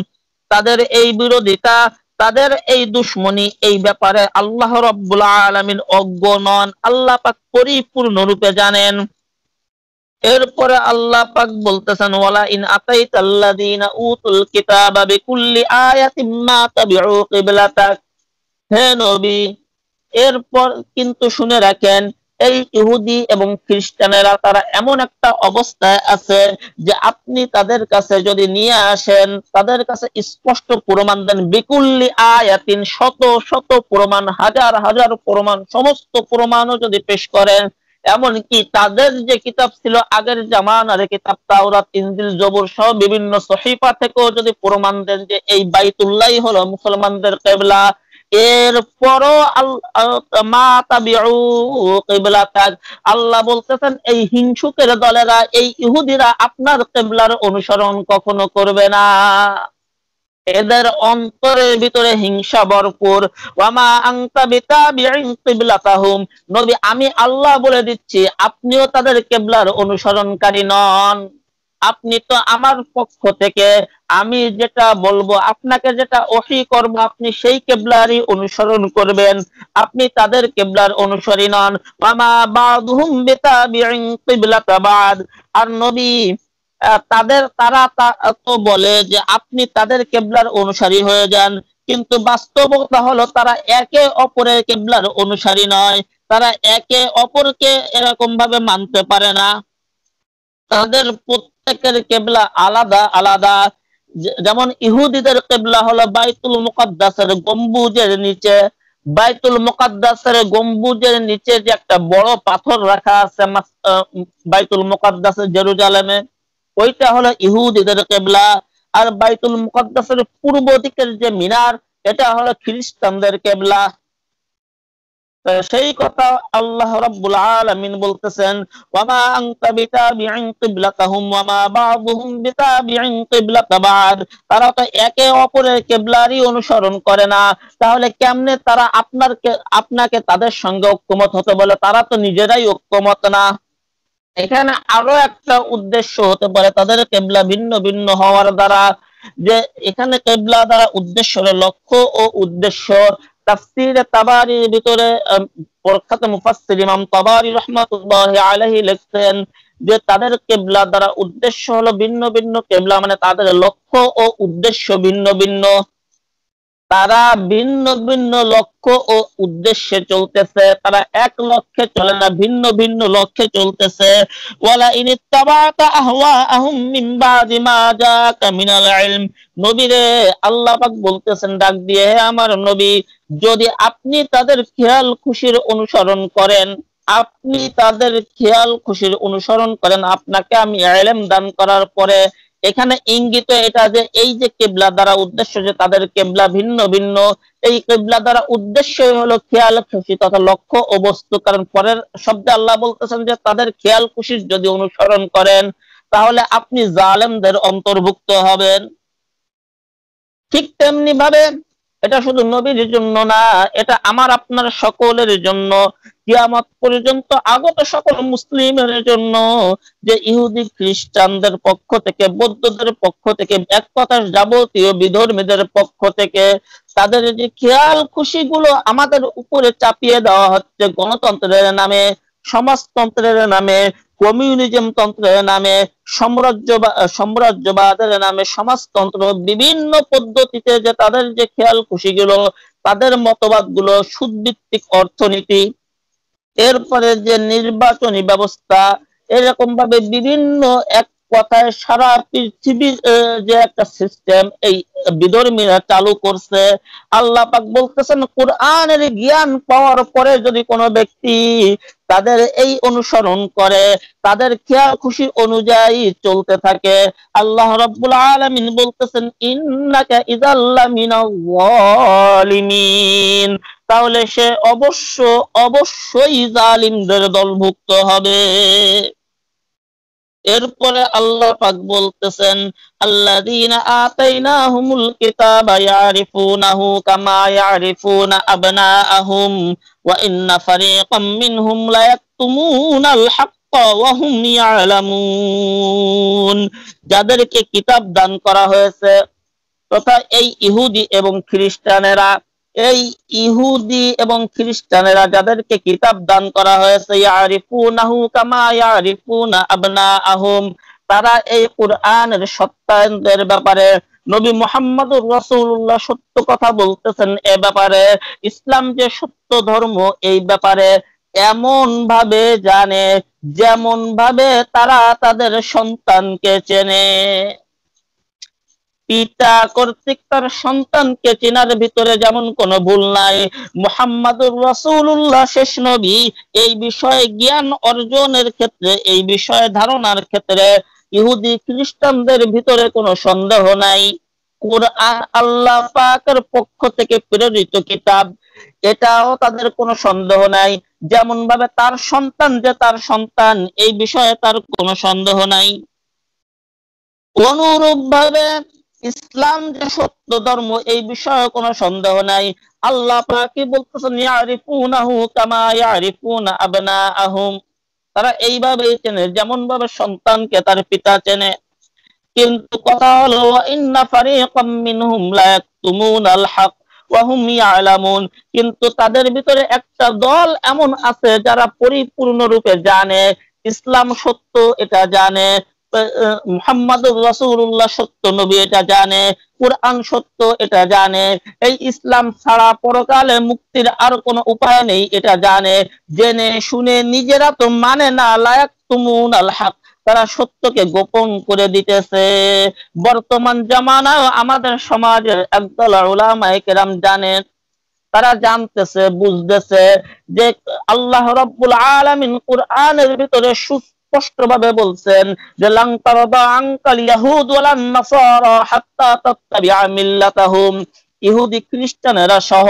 Speaker 2: তাদের এই বিরোধিতা, তাদের এই দুশমনী, এই ব্যাপারে আল্লাহ রাব্বুল আলামিন অজ্ঞ নন, আল্লাহ পাক পরিপূর্ণরূপে জানেন। এরপরে আল্লাহ পাক বলতেছেন, ওয়ালা ইন আতাইতাল্লাযীনা উতুল কিতাবা বিকুল্লি আয়াতিন মা তাবিউ কিবলাতাক, হে নবী, এরপর কিন্তু শুনে রাখেন, এই ইহুদি এবং খ্রিস্টানেরা তারা এমন একটা অবস্থায় আছে যে আপনি তাদের কাছে যদি নিয়ে আসেন, তাদের কাছে স্পষ্ট প্রমাণ দেন, বিকুল্লি আয়াতিন, শত শত প্রমাণ, হাজার হাজার প্রমাণ, সমস্ত প্রমাণও যদি পেশ করেন, এমনকি তাদের যে কিতাব ছিল আগের জামানার কিতাব, তাওরাত, ইনজিল, জবুর সহ বিভিন্ন সহিফা থেকেও যদি প্রমাণ দেন যে এই বাইতুল্লাহ হলো মুসলমানদের কিবলা, এরপরও মা তাবিউ কিবলাতাক, আল্লাহ বলতেছেন এই হিংসুকের দলেরা, এই ইহুদিরা আপনার কিবলার অনুসরণ কখনো করবে না। এদের অন্তরের ভিতরে হিংসা ভরপুর। ওয়ামা আনতা বিতাবিইন কিবলাতাহুম, নবী আমি আল্লাহ বলে দিচ্ছি, আপনিও তাদের কিবলার অনুসরণকারী নন। আপনি তো আমার পক্ষ থেকে আমি যেটা বলবো, আপনাকে যেটা ওহী করব, আপনি সেই কিবলারই অনুসরণ করবেন, আপনি তাদের কিবলার অনুসারী নন। ওয়ামা বাদুহুম বিতাবিইন কিবলাতা বাদ, আর নবী তারা তো বলে যে আপনি তাদের কিবলার অনুসারী হয়ে যান, কিন্তু বাস্তবতা হলো তারা একে অপরের কিবলার অনুসারী নয়, তারা একে অপরকে এরকম ভাবে মানতে পারে না। তাদের প্রত্যেকের কিবলা আলাদা আলাদা। যেমন ইহুদিদের কিবলা হলো বাইতুল মুকাদ্দাসের গম্বুজের নিচে, বাইতুল মুকাদ্দাসের গম্বুজের নিচে যে একটা বড় পাথর রাখা আছে বাইতুল মুকাদ্দাসের জেরুজালেমে, ওইটা হলো ইহুদিদের কিবলা। আর বাইতুল মুকাদ্দাসের পূর্ব দিকের যে মিনার, এটা হলো খ্রিস্টানদের কিবলা। সেই কথা আল্লাহ রাব্বুল আলামিন বলতেছেন, ওয়ামা আনতা বিতাবিইন কিবলাতাহুম ওয়ামা বা'দুহুম বিতাবিইন কিবলাতা বা'দ, তারা তো একে অপরের কিবলারই অনুসরণ করে না, তাহলে কেমনে তারা আপনাকে তাদের সঙ্গে ঐক্যমত হতে বলে? তারা তো নিজেরাই ঐক্যমত না। এখানে আরো একটা উদ্দেশ্য হতে পারে তাদের কিবলা ভিন্ন ভিন্ন হওয়ার দ্বারা, যে এখানে কিবলা দ্বারা উদ্দেশ্য হলো লক্ষ্য ও উদ্দেশ্য। তাফসীরে তাবারির ভিতরে প্রখ্যাত মুফাসসির ইমাম তাবারি রাহমাতুল্লাহি আলাইহি লিখতেন যে তাদের কিবলা দ্বারা উদ্দেশ্য হলো ভিন্ন ভিন্ন কিবলা, মানে তাদের লক্ষ্য ও উদ্দেশ্য ভিন্ন ভিন্ন। তারা ভিন্ন ভিন্ন লক্ষ্য ও উদ্দেশ্যে চলতেছে, তারা এক লক্ষ্যে চলে না, ভিন্ন ভিন্ন লক্ষ্যে চলতেছে। ওয়ালা ইনিত্তাবাতা আহওয়াআহুম মিন বাদি মা জাআকা মিনাল ইলম, নবীরে আল্লাহ পাক বলতেছেন ডাক দিয়ে, হে আমার নবী, যদি আপনি তাদের খেয়াল খুশির অনুসরণ করেন, আপনি তাদের খেয়াল খুশির অনুসরণ করেন, আপনাকে আমি ইলম দান করার পরে, এখানে ইঙ্গিত এটা যে এই যে কিবলা দ্বারা উদ্দেশ্য যে তাদের কিবলা ভিন্ন ভিন্ন, এই কিবলা দ্বারা উদ্দেশ্য হলো খেয়াল খুশি তথা লক্ষ্য ও বস্তু। কারণ পরের শব্দে আল্লাহ বলতেছেন যে তাদের খেয়াল খুশির যদি অনুসরণ করেন তাহলে আপনি জালেমদের অন্তর্ভুক্ত হবেন। ঠিক তেমনি ভাবে এটা শুধু নবীর জন্য না, এটা আমার আপনার সকলের জন্য, কিয়ামত পর্যন্ত আগত সকল মুসলিমের জন্য, যে ইহুদি খ্রিস্টানদের পক্ষ থেকে, বৌদ্ধদের পক্ষ থেকে, এক কথা যাবতীয় বিধর্মীদের পক্ষ থেকে তাদের যে খেয়াল খুশি গুলো আমাদের উপরে চাপিয়ে দেওয়া হচ্ছে গণতন্ত্রের নামে, সমাজতন্ত্রের নামে, কমিউনিজম তন্ত্রের নামে, সাম্রাজ্যবাদের নামে, সমাজতন্ত্র, বিভিন্ন পদ্ধতিতে যে তাদের যে খেয়াল খুশি গুলো, তাদের মতবাদ গুলো, সুদভিত্তিক অর্থনীতি, এরপরে যে নির্বাচনী ব্যবস্থা, এরকম ভাবে বিভিন্ন, এক কথায় সারা পৃথিবীর যে একটা সিস্টেম এই বিধর্মীরা চালু করছে। আল্লাহ পাক বলতেছেন কোরআনের জ্ঞান পাওয়ার পরে যদি কোনো ব্যক্তি তাদের এই অনুসরণ করে, তাদের খেয়াল খুশি অনুযায়ী চলতে থাকে, আল্লাহ রাব্বুল আলামিন বলতেছেন ইন্নাকা ইযাল্লা মিনাল যালিমিন, তাহলে সে অবশ্যই জালিমদের দলভুক্ত হবে। এরপরে আল্লাহ পাক বলতেছেন আল্লাযীনা আতাইনাহুমুল কিতাবা ইয়ারিফুনাহু কামা ইয়ারিফুনা আবনাআহুম ওয়া ইন্না ফারীকাম মিনহুম লায়াকতুমুনাল হাক্কা ওয়া হুম ইয়ালামুন, যাদেরকে কিতাব দান করা হয়েছে তথা এই ইহুদি এবং খ্রিস্টানেরা, এই ইহুদি এবং খ্রিস্টানেরা যাদেরকে কিতাব দান করা হয়েছে, ইয়ারিফুনাহু কামা ইয়ারিফুনা আবনাআহুম, তারা এই কোরআনের সত্যায়নের ব্যাপারে নবী মুহাম্মদুর রাসূলুল্লাহ সত্য কথা বলতেছেন এ ব্যাপারে, ইসলাম যে সত্য ধর্ম এই ব্যাপারে এমন ভাবে জানে যেমন ভাবে তারা তাদের সন্তানকে চেনে। পিতা কর্তৃক তার সন্তানকে চেনার ভিতরে যেমন কোনো ভুল নাই, মুহাম্মাদুর রাসূলুল্লাহ শেষ নবী, এই বিষয়ে জ্ঞান অর্জনের ক্ষেত্রে, এই বিষয়ে ধারণার ক্ষেত্রে ইহুদি খ্রিস্টানদের ভিতরে কোনো সন্দেহ নাই। কোরআন আল্লাহ পাকের পক্ষ থেকে প্রেরিত কিতাব, এটাও তাদের কোনো সন্দেহ নাই, যেমন ভাবে তার সন্তান যে তার সন্তান এই বিষয়ে তার কোনো সন্দেহ নাই। অনুরূপ ভাবে ইসলাম যে সত্য ধর্ম এই বিষয়ে কোনো সন্দেহ নাই। আল্লাহ পাক বলতেছেন ইয়ারিফুনাহু কামা ইয়ারিফুনা আবনাআহুম, তারা এইভাবেই চেনে যেমন ভাবে সন্তানকে তার পিতা চেনে। কিন্তু কথা হলো ওয়া ইন্না ফারীকাম মিনহুম লায়াকতুমুনাল হক ওয়া হুম ইয়ালামুন, কিন্তু তাদের ভিতরে একটা দল এমন আছে যারা পরিপূর্ণরূপে জানে ইসলাম সত্য, এটা জানে মুহাম্মাদুর রাসূলুল্লাহ সত্য নবী, এটা জানে কোরআন সত্য, এটা জানে এই ইসলাম ছাড়া পরকালে মুক্তির আর কোনো উপায় নেই, এটা জানে, জেনে শুনে নিজেরা তো মানে না, লায়াকতুমুনাল হক, তারা সত্যকে গোপন করে দিতেছে। বর্তমান জামানায় আমাদের সমাজের একদল উলামায়ে কেরাম জানেন, তারা জানতেছে, বুঝতেছে যে আল্লাহ রাব্বুল আলামিন কোরআনের ভিতরে সুস্পষ্টভাবে বলছেন যে লাং তারদা আনকাল ইয়াহুদ ওয়ালান নাসারা হাত্তা তাত্তাবিআ মিল্লাতাহুম, ইহুদি খ্রিস্টানেরা সহ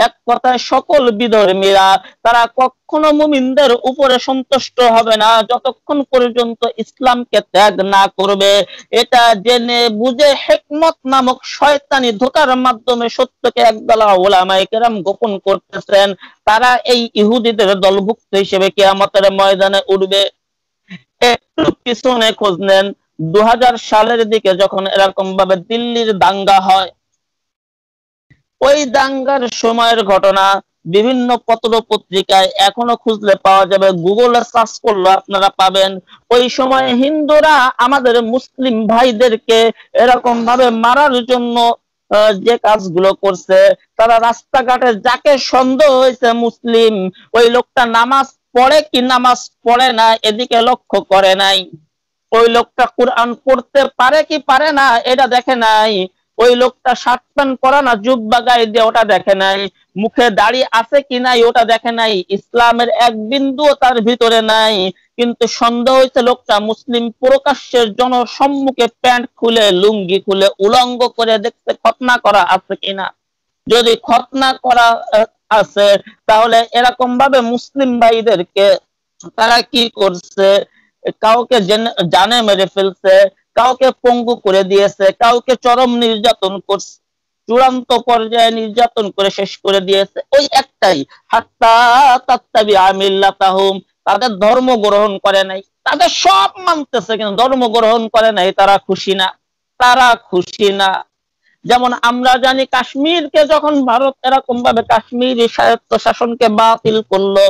Speaker 2: এক কথায় সকল বিধর্মীরা তারা কখনো মুমিনদের উপরে সন্তুষ্ট হবে না যতক্ষণ পর্যন্ত ইসলামকে ত্যাগ না করবে। এটা জেনে বুঝে হিকমত নামক শয়তানি ধোঁকার মাধ্যমে সত্যকে একদল উলামায়ে কেরাম গোপন করতেছেন, তারা এই ইহুদিদের দলভুক্ত হিসেবে কিয়ামতের ময়দানে উঠবে। একটু পিছনে খোঁজ নেন, 2000 সালের দিকে যখন এরকম ভাবে দিল্লির দাঙ্গা হয়, ওই দাঙ্গার সময়ের ঘটনা বিভিন্ন পত্র পত্রিকায় এখনো খুঁজলে পাওয়া যাবে, গুগলে সার্চ করলে আপনারা পাবেন। ওই সময় হিন্দুরা আমাদের মুসলিম ভাইদেরকে এরকম ভাবে মারার জন্য যে কাজগুলো করছে, তারা রাস্তাঘাটে যাকে সন্দেহ হয়েছে মুসলিম, ওই লোকটা নামাজ পড়ে কি নামাজ পড়ে না এদিকে লক্ষ্য করে নাই, ওই লোকটা কোরআন পড়তে পারে কি পারে না এটা দেখে নাই, ওই লোকটা শার্ট প্যান্ট পরা না জুব্বা গায়ে দিয়ে ওটা দেখে নাই, মুখে দাড়ি আছে কি নাই ওটা দেখে নাই, ইসলামের এক বিন্দুও তার ভিতরে নাই, কিন্তু সন্দেহ হয়েছে লোকটা মুসলিম, প্রকাশ্যের জনসম্মুখে প্যান্ট খুলে লুঙ্গি খুলে উলঙ্গ করে দেখতে খতনা করা আছে কিনা। যদি খতনা করা আছে, তাহলে এরকম ভাবে মুসলিম ভাইদেরকে তারা কি করছে, কাউকে জানে মেরে ফেলছে, কাউকে পঙ্গু করে দিয়েছে, কাউকে চরম নির্যাতন করছে, চূড়ান্ত পর্যায়ে নির্যাতন করে শেষ করে দিয়েছে। ওই একটাই, হাত্তা তাত্তাবিআ মিল্লাতাহুম, তাদের ধর্ম গ্রহণ করে নাই, তাদের সব মানতেছে কিন্তু ধর্ম গ্রহণ করে নাই, তারা খুশি না, তারা খুশি না। যেমন আমরা জানি কাশ্মীরকে যখন ভারত এরকম ভাবে কাশ্মীরি স্বায়ত্ত শাসনকে বাতিল করলো,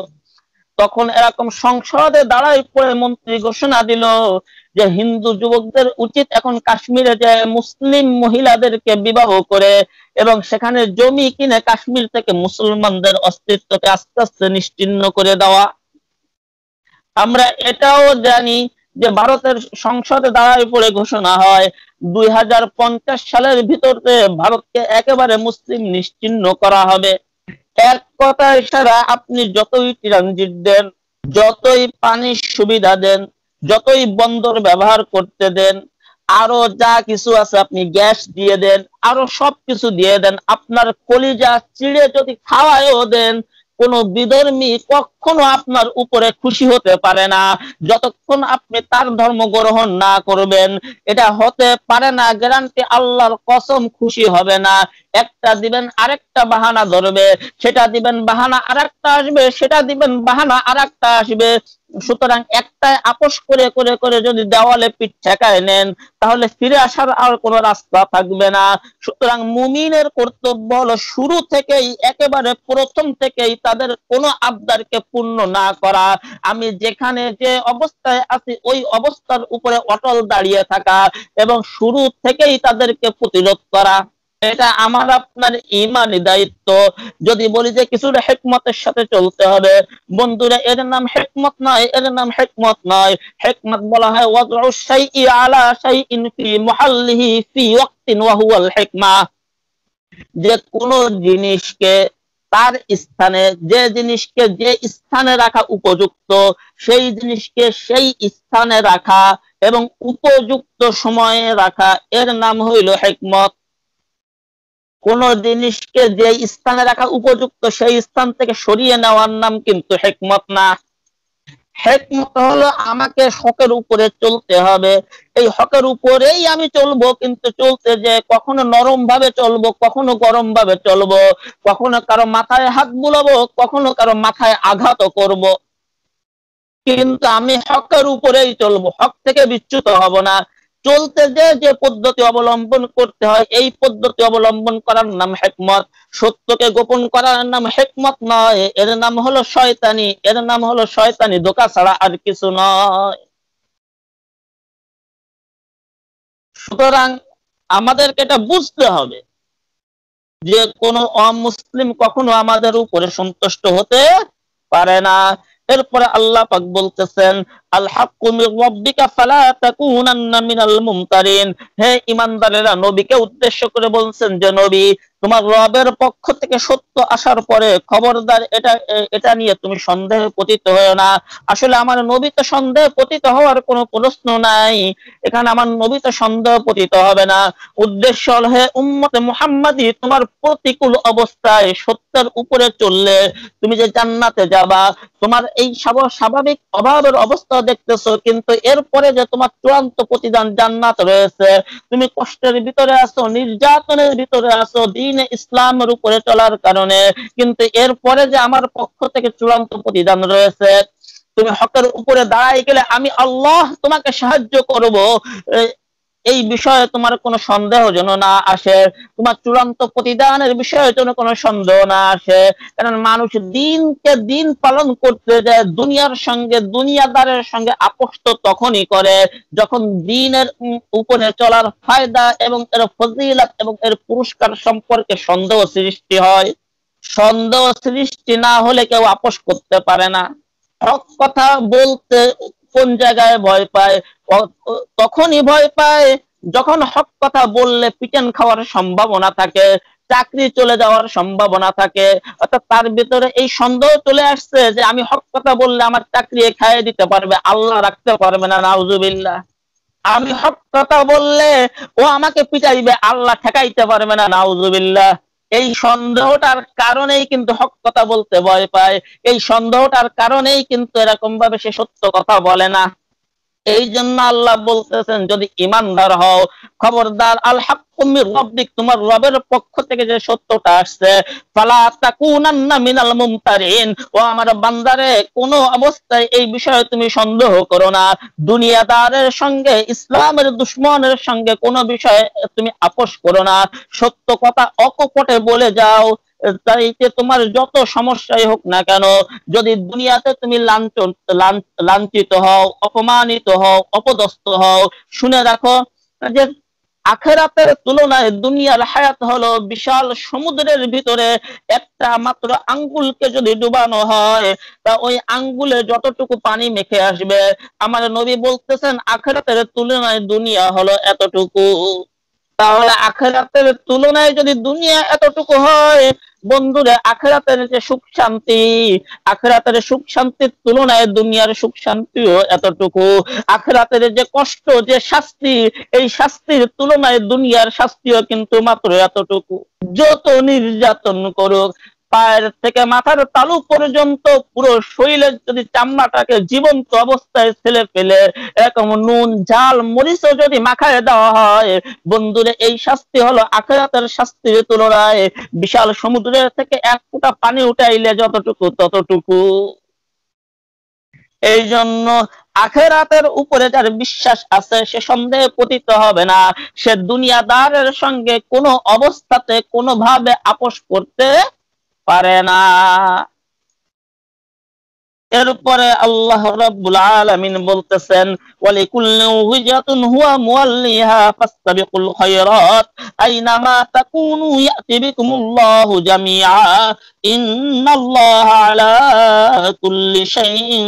Speaker 2: তখন এরকম সংসদে দাঁড়ায় পড়ে মন্ত্রী ঘোষণা দিল যে হিন্দু যুবকদের উচিত এখন কাশ্মীরে যে মুসলিম মহিলাদেরকে বিবাহ করে এবং সেখানে জমি কিনে কাশ্মীর থেকে মুসলমানদের অস্তিত্বকে আস্তে আস্তে নিশ্চিহ্ন করে দেওয়া। আমরা এটাও জানি যে ভারতের সংসদে দাঁড়ায় পড়ে ঘোষণা হয় 2050 সালের ভিতরে ভারতকে একেবারে মুসলিম নিশ্চিহ্ন করা হবে। এক কথায় সারা আপনি যতই ট্রানজিট দেন, যতই পানির সুবিধা দেন, যতই বন্দর ব্যবহার করতে দেন, আরো যা কিছু আছে আপনি গ্যাস দিয়ে দেন, আরো সবকিছু দিয়ে দেন, আপনার কলিজা চিড়ে যদি খাওয়ায়ও দেন, কোন বিধর্মী কখনো আপনার উপরে খুশি হতে পারে না যতক্ষণ আপনি তার ধর্ম গ্রহণ না করবেন। এটা হতে পারে না, গ্যারান্টি, আল্লাহর কসম, খুশি হবে না। একটা দিবেন আরেকটা বাহানা ধরবে, সেটা দিবেন বাহানা আরেকটা আসবে, সেটা দিবেন বাহানা আরেকটা আসবে। সুতরাং একটাই আপোষ করে করে করে যদি দেওয়ালে পিঠ ঠেকায় নেন, তাহলে ফিরে আসার আর কোনো রাস্তা থাকবে না। সুতরাং মুমিনের কর্তব্য হলো শুরু থেকেই, একেবারে প্রথম থেকেই তাদের কোনো আবদারকে পূর্ণ না করা, আমি যেখানে যে অবস্থায় আছি ওই অবস্থার উপরে অটল দাঁড়িয়ে থাকা এবং শুরু থেকেই তাদেরকে প্রতিরোধ করা। এটা আমার আপনার ইমানি দায়িত্ব। যদি বলি যে কিছুটা হিকমতের সাথে চলতে হবে, বন্ধুরা এর নাম হিকমত নয়, এর নাম হিকমত নয়। হিকমত বলা হয় ওয়াদউ শাইই আলা শাইইন ফি মুহাল্লিহি ফি ওয়াক্তিন ওয়া হুয়াল হিকমা, যে কোন জিনিসকে তার স্থানে, যে জিনিসকে যে স্থানে রাখা উপযুক্ত সেই জিনিসকে সেই স্থানে রাখা এবং উপযুক্ত সময়ে রাখা, এর নাম হইল হিকমত। কোন জিনিসকে যে স্থানে রাখা উপযুক্ত সেই স্থান থেকে সরিয়ে নেওয়ার নাম কিন্তু হিকমত না। হিকমত হলো আমাকে হকের উপরে চলতে হবে, এই হকের উপরেই আমি চলবো, কিন্তু চলতে যে কখনো নরম ভাবে চলবো, কখনো গরম ভাবে চলবো, কখনো কারো মাথায় হাত বুলাবো, কখনো কারো মাথায় আঘাত করব, কিন্তু আমি হকের উপরেই চলবো, হক থেকে বিচ্যুত হব না। চলতে যে যে পদ্ধতি অবলম্বন করতে হয় এই পদ্ধতি অবলম্বন করার নাম হিকমত। সত্যকে গোপন করার নাম হিকমত নয়, এর নাম হলো শয়তানি, এর নাম হলো শয়তানি ধোঁকা ছাড়া আর কিছু নয়। সুতরাং আমাদেরকে এটা বুঝতে হবে যে কোন অমুসলিম কখনো আমাদের উপরে সন্তুষ্ট হতে পারে না। এরপরে আল্লাহ পাক বলতেছেন আল হাক্কু মির রাব্বিকা ফালা তাকুনান্না মিনাল মুমতারিন, হে ঈমানদারেরা, নবীকে উদ্দেশ্য করে বলছেন যে নবী, তোমার রবের পক্ষ থেকে সত্য আসার পরে খবরদার এটা নিয়ে তুমি সন্দেহে পতিত হয়ো না। আসলে আমার নবী তো সন্দেহে পতিত হওয়ার কোনো প্রশ্ন নাই, এখানে আমার নবী তো সন্দেহ পতিত হবে না। উদ্দেশ্য হল হে উম্মতে মুহাম্মাদি, তোমার প্রতিকূল অবস্থায় সত্যের উপরে চললে তুমি যে জান্নাতে যাবা, তোমার এই স্বাভাবিক অভাবের অবস্থা দেখতেছো, কিন্তু এরপরে যে তোমার চূড়ান্ত প্রতিদান জান্নাত রয়েছে, তুমি কষ্টের ভিতরে আছো, নির্যাতনের ভিতরে আছো দ্বীনে ইসলামের উপরে চলার কারণে, কিন্তু এরপরে যে আমার পক্ষ থেকে চূড়ান্ত প্রতিদান রয়েছে, তুমি হকের উপরে দাঁড়াই গেলে আমি আল্লাহ তোমাকে সাহায্য করব। এই বিষয়ে তোমার কোনো সন্দেহ যেন না আসে, তোমার চূড়ান্ত প্রতিদানের বিষয়ে যেন কোনো সন্দেহ না আসে। কারণ মানুষ দিনকে দিন পালন করতে যায়, দুনিয়ার সঙ্গে দুনিয়াদারের সঙ্গে আপোষ তো তখনই করে যখন দিনের উপরে চলার ফায়দা এবং এর ফজিলত এবং এর পুরস্কার সম্পর্কে সন্দেহ সৃষ্টি হয়। সন্দেহ সৃষ্টি না হলে কেউ আপোষ করতে পারে না। হক কথা বলতে কোন জায়গায় ভয় পায়? তখনই ভয় পায় যখন হক কথা বললে পিটন খাওয়ার সম্ভাবনা থাকে, চাকরি চলে যাওয়ার সম্ভাবনা থাকে। অর্থাৎ তার ভিতরে এই সন্দেহ চলে আসছে যে আমি হক কথা বললে আমার চাকরি খাইয়ে দিতে পারবে, আল্লাহ রাখতে পারবে না, নাউজুবিল্লাহ। আমি হক কথা বললে ও আমাকে পিটাইবে, আল্লাহ ঠেকাইতে পারবে না, নাউজুবিল্লাহ। এই সন্দেহটার কারণেই কিন্তু হক কথা বলতে ভয় পায়, এই সন্দেহটার কারণেই কিন্তু এরকম ভাবে সে সত্য কথা বলে না। এই জন্য আল্লাহ বলতেছেন যদি ইমানদার হও, খবরদার আল হাক্কু মির রাব্বিক, তোমার রবের পক্ষ থেকে যে সত্যটা আসছে, ফালা তাকুনান্না মিনাল মুমতারিন, ও আমার বান্দারে কোনো অবস্থায় এই বিষয়ে তুমি সন্দেহ করো না। দুনিয়াদারের সঙ্গে, ইসলামের দুশমনের সঙ্গে কোনো বিষয়ে তুমি আপোষ করো না, সত্য কথা অকপটে বলে যাও। তাইতে তোমার যত সমস্যাই হোক না কেন, যদি দুনিয়াতে তুমি লাঞ্ছিত হও, অপমানিত হও, অপদস্থ হও, শুনে রাখো যে আখেরাতের তুলনায় দুনিয়ার হায়াত হলো বিশাল সমুদ্রের ভিতরে একটা মাত্র আঙ্গুলকে যদি ডুবানো হয়, তা ওই আঙ্গুলে যতটুকু পানি মেখে আসবে, আমার নবী বলতেছেন আখেরাতের তুলনায় দুনিয়া হলো এতটুকু। তাহলে আখেরাতের তুলনায় যদি দুনিয়া এতটুকু হয়, বন্ধুরে আখেরাতের যে সুখ শান্তি, আখেরাতের সুখ শান্তির তুলনায় দুনিয়ার সুখ শান্তিও এতটুকু। আখেরাতের যে কষ্ট, যে শাস্তি, এই শাস্তির তুলনায় দুনিয়ার শাস্তিও কিন্তু মাত্র এতটুকু। যত নির্যাতন করুক, পায়ের থেকে মাথার তালু পর্যন্ত পুরো শরীরের যদি চামড়াটাকে জীবন্ত অবস্থায় ছেলে ফেলে এরকম নুন ঝাল মরিচও যদি মাখায় দেওয়া হয়, বন্ধুরে এই শাস্তি হলো আখিরাতের শাস্তির তুলনায় বিশাল সমুদ্রের থেকে এক ফোঁটা পানি উঠাইলে যতটুকু ততটুকু। এই জন্য আখেরাতের উপরে যার বিশ্বাস আছে সে সন্দেহে পতিত হবে না, সে দুনিয়াদারের সঙ্গে কোনো অবস্থাতে কোনোভাবে আপোষ করতে পারে না। এরপরে আল্লাহ রাব্বুল আলামিন বলতেছেন ওয়ালিকুল্লি ওয়াজহাতুন হুয়া মুওয়াল্লিহা ফাসতাবিকুল খায়রাত আইনামা তাকুনু ইয়াতি বিকুমুল্লাহু জামিআ ইন্নাল্লাহা আলা কুল্লি শাইইন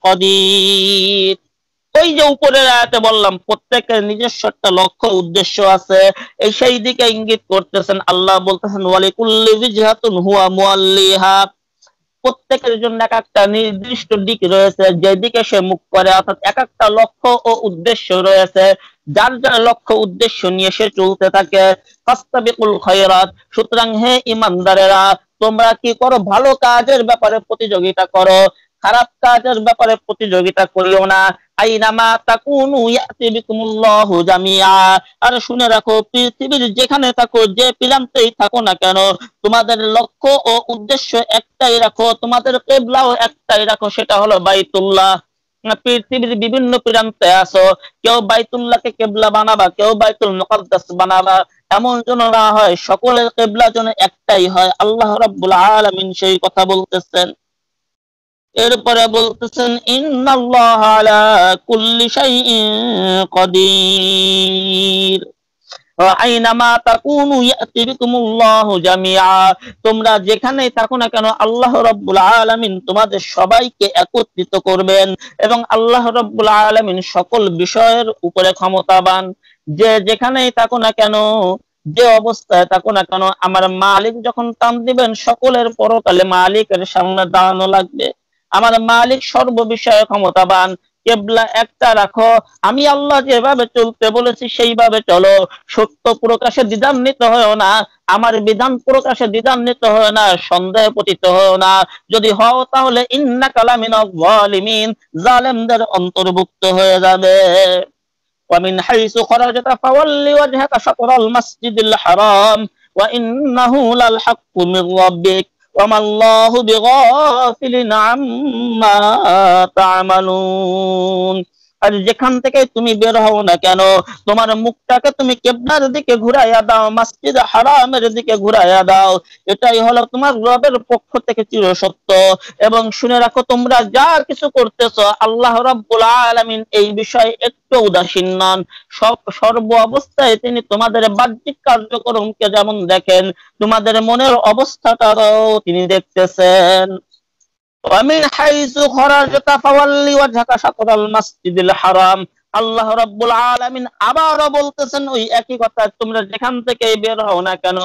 Speaker 2: কাদির। ওই যে উপরের আয়াতে বললাম প্রত্যেকের নিজস্ব একটা লক্ষ্য উদ্দেশ্য আছে, এই সেই দিকে ইঙ্গিত করতেছেন। আল্লাহ বলতেছেন ওয়ালিকুল্লি ওয়াজহাতুন হুয়া মুওয়াল্লিহা, প্রত্যেকের জন্য এক একটা নির্দিষ্ট দিক রয়েছে যেদিকে সে মুখ করে, অর্থাৎ এক একটা লক্ষ্য ও উদ্দেশ্য রয়েছে, যার যার লক্ষ্য উদ্দেশ্য নিয়ে সে চলতে থাকে। ফাস্তাবিকুল খায়রাত, সুতরাং হে ঈমানদারেরা তোমরা কি করো, ভালো কাজের ব্যাপারে প্রতিযোগিতা করো, খারাপ কাজের ব্যাপারে প্রতিযোগিতা করিও না। আইনামা তাকুনু ইয়াতি বিকুমুল্লাহু জামিআ, আর শুনে রাখো পৃথিবীর যেখানে থাকো, যে প্রান্তেই থাকো না কেন, তোমাদের লক্ষ্য ও উদ্দেশ্য একটাই রাখো, তোমাদের কিবলাও একটাই রাখো, সেটা হলো বাইতুল্লাহ। পৃথিবীর বিভিন্ন প্রান্তে আছো, কেউ বাইতুল্লাহকে কিবলা বানাবা, কেউ বাইতুল মুকাদ্দাস বানাবা, এমন যেন না হয়, সকলের কিবলা যেন একটাই হয়। আল্লাহ রাব্বুল আলামিন সেই কথা বলতেছেন। এরপরে বলতেছেন ইন্নাল্লাহা আলা কুল্লি শাইইন কাদির আইনামা তাকুনু ইয়াতি বিকুমুল্লাহু জামিআ, তোমরা যেখানেই থাকো না কেন আল্লাহ রাব্বুল আলামিন তোমাদের সবাইকে একত্রিত করবেন, এবং আল্লাহ রাব্বুল আলামিন সকল বিষয়ের উপরে ক্ষমতাবান। যে যেখানেই থাকো না কেন, যে অবস্থায় থাকো না কেন, আমার মালিক যখন টান দিবেন সকলের পরকালে মালিকের সামনে দাঁড়ানো লাগবে। আমার মালিক সর্ববিষয়ে ক্ষমতাবান। কিবলা একটা রাখো, আমি আল্লাহ যেভাবে চলতে বলেছি সেইভাবে চলো, সত্য প্রকাশে দ্বিধান্বিত হও না, আমার বিধান প্রকাশে দ্বিধান্বিত হও না, সন্দেহে পতিত হও না। যদি হও তাহলে ইন্নাকা লামিনাজ জালিমিন, জালেমদের অন্তর্ভুক্ত হয়ে যাবে। ومن حيث خرجت فول وجهك شطر المسجد الحرام وإنه للحق من ربك وما الله بغافل عما تعملون। আর যেখান থেকে তুমি বের হও না কেন তোমার মুখটাকে তুমি কিবলার দিকে ঘুরাইয়া দাও, মসজিদ হারামের দিকে ঘুরাইয়া দাও। এটাই হলো তোমার রবের পক্ষ থেকে চিরসত্য। এবং শুনে রাখো, তোমরা যা কিছু করতেছো আল্লাহ রাব্বুল আলামিন এই বিষয়ে একটু উদাসীন নন। সর্ব অবস্থায় তিনি তোমাদের বাহ্যিক কার্যক্রমকে যেমন দেখেন, তোমাদের মনের অবস্থাটাও তিনি দেখতেছেন। ومن حيث خرجت فولي وجهك شطر المسجد الحرام। আল্লাহ রাব্বুল আলামিন আবারও বলতেছেন ওই একই কথা, তোমরা যেখান থেকে বের হও না কেন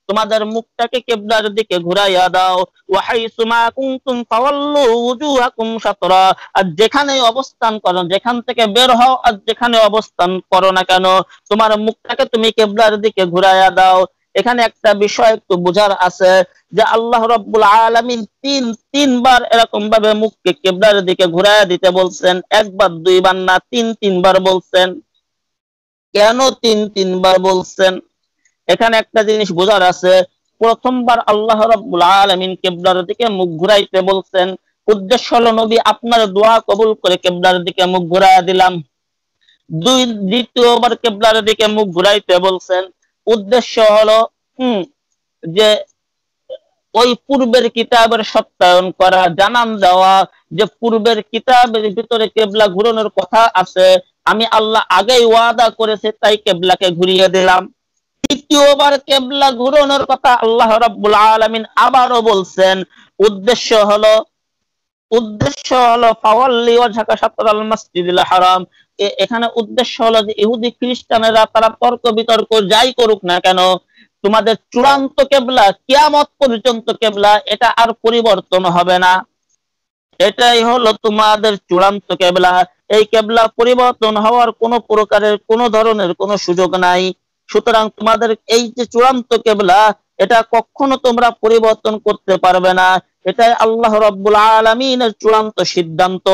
Speaker 2: তোমাদের মুখটাকে কিবলার দিকে ঘুরাইয়া দাও। ওয়া হাইসু মা কুনতুম ফাওয়াল্লু ওয়ুজুহাকুম শাতরা। আর যেখানে অবস্থান করো, যেখান থেকে বের হও আর যেখানে অবস্থান করো না কেন তোমার মুখটাকে তুমি কিবলার দিকে ঘুরাইয়া দাও। এখানে একটা বিষয় একটু বোঝার আছে যে আল্লাহ রাব্বুল আলামিন তিনবার এরকম ভাবে মুখকে কিবলার দিকে ঘুরাইয়া দিতে বলছেন, একবার দুইবার না, তিনবার বলছেন। কেন তিনবার বলছেন? এখানে একটা জিনিস বোঝার আছে। প্রথমবার আল্লাহ রাব্বুল আলামিন কিবলার দিকে মুখ ঘুরাইতে বলছেন, উদ্দেশ্য হলো নবী আপনার দোয়া কবুল করে কিবলার দিকে মুখ ঘুরাইয়া দিলাম। দ্বিতীয়বার কিবলার দিকে মুখ ঘুরাইতে বলছেন, উদ্দেশ্য হলো যে ওই পূর্বের কিতাবের সত্যায়ন করা, জানান দেওয়া যে পূর্বের কিতাবের ভিতরে কিবলা ঘুরানোর কথা আছে, আমি আল্লাহ আগেই ওয়াদা করেছে তাই কিবলাকে ঘুরিয়ে দিলাম। তৃতীয়বার কিবলা ঘুরানোর কথা আল্লাহ রাব্বুল আলামিন আবারও বলছেন, উদ্দেশ্য হলো ফাওয়াল্লি ওয়াজহাকা শাতরাল মাসজিদিল হারাম। এখানে উদ্দেশ্য হলো যে ইহুদি খ্রিস্টানেরা তারা তর্ক বিতর্ক যাই করুক না কেন, তোমাদের চূড়ান্ত কিবলা কিয়ামত পর্যন্ত কিবলা এটা আর পরিবর্তন হবে না। এটাই হলো তোমাদের চূড়ান্ত কিবলা। এই কিবলা পরিবর্তন হওয়ার কোনো প্রকারের কোনো ধরনের কোনো সুযোগ নাই। সুতরাং তোমাদের এই যে চূড়ান্ত কিবলা এটা কখনো তোমরা পরিবর্তন করতে পারবে না। এটাই আল্লাহ রাব্বুল আলামিনের চূড়ান্ত সিদ্ধান্ত।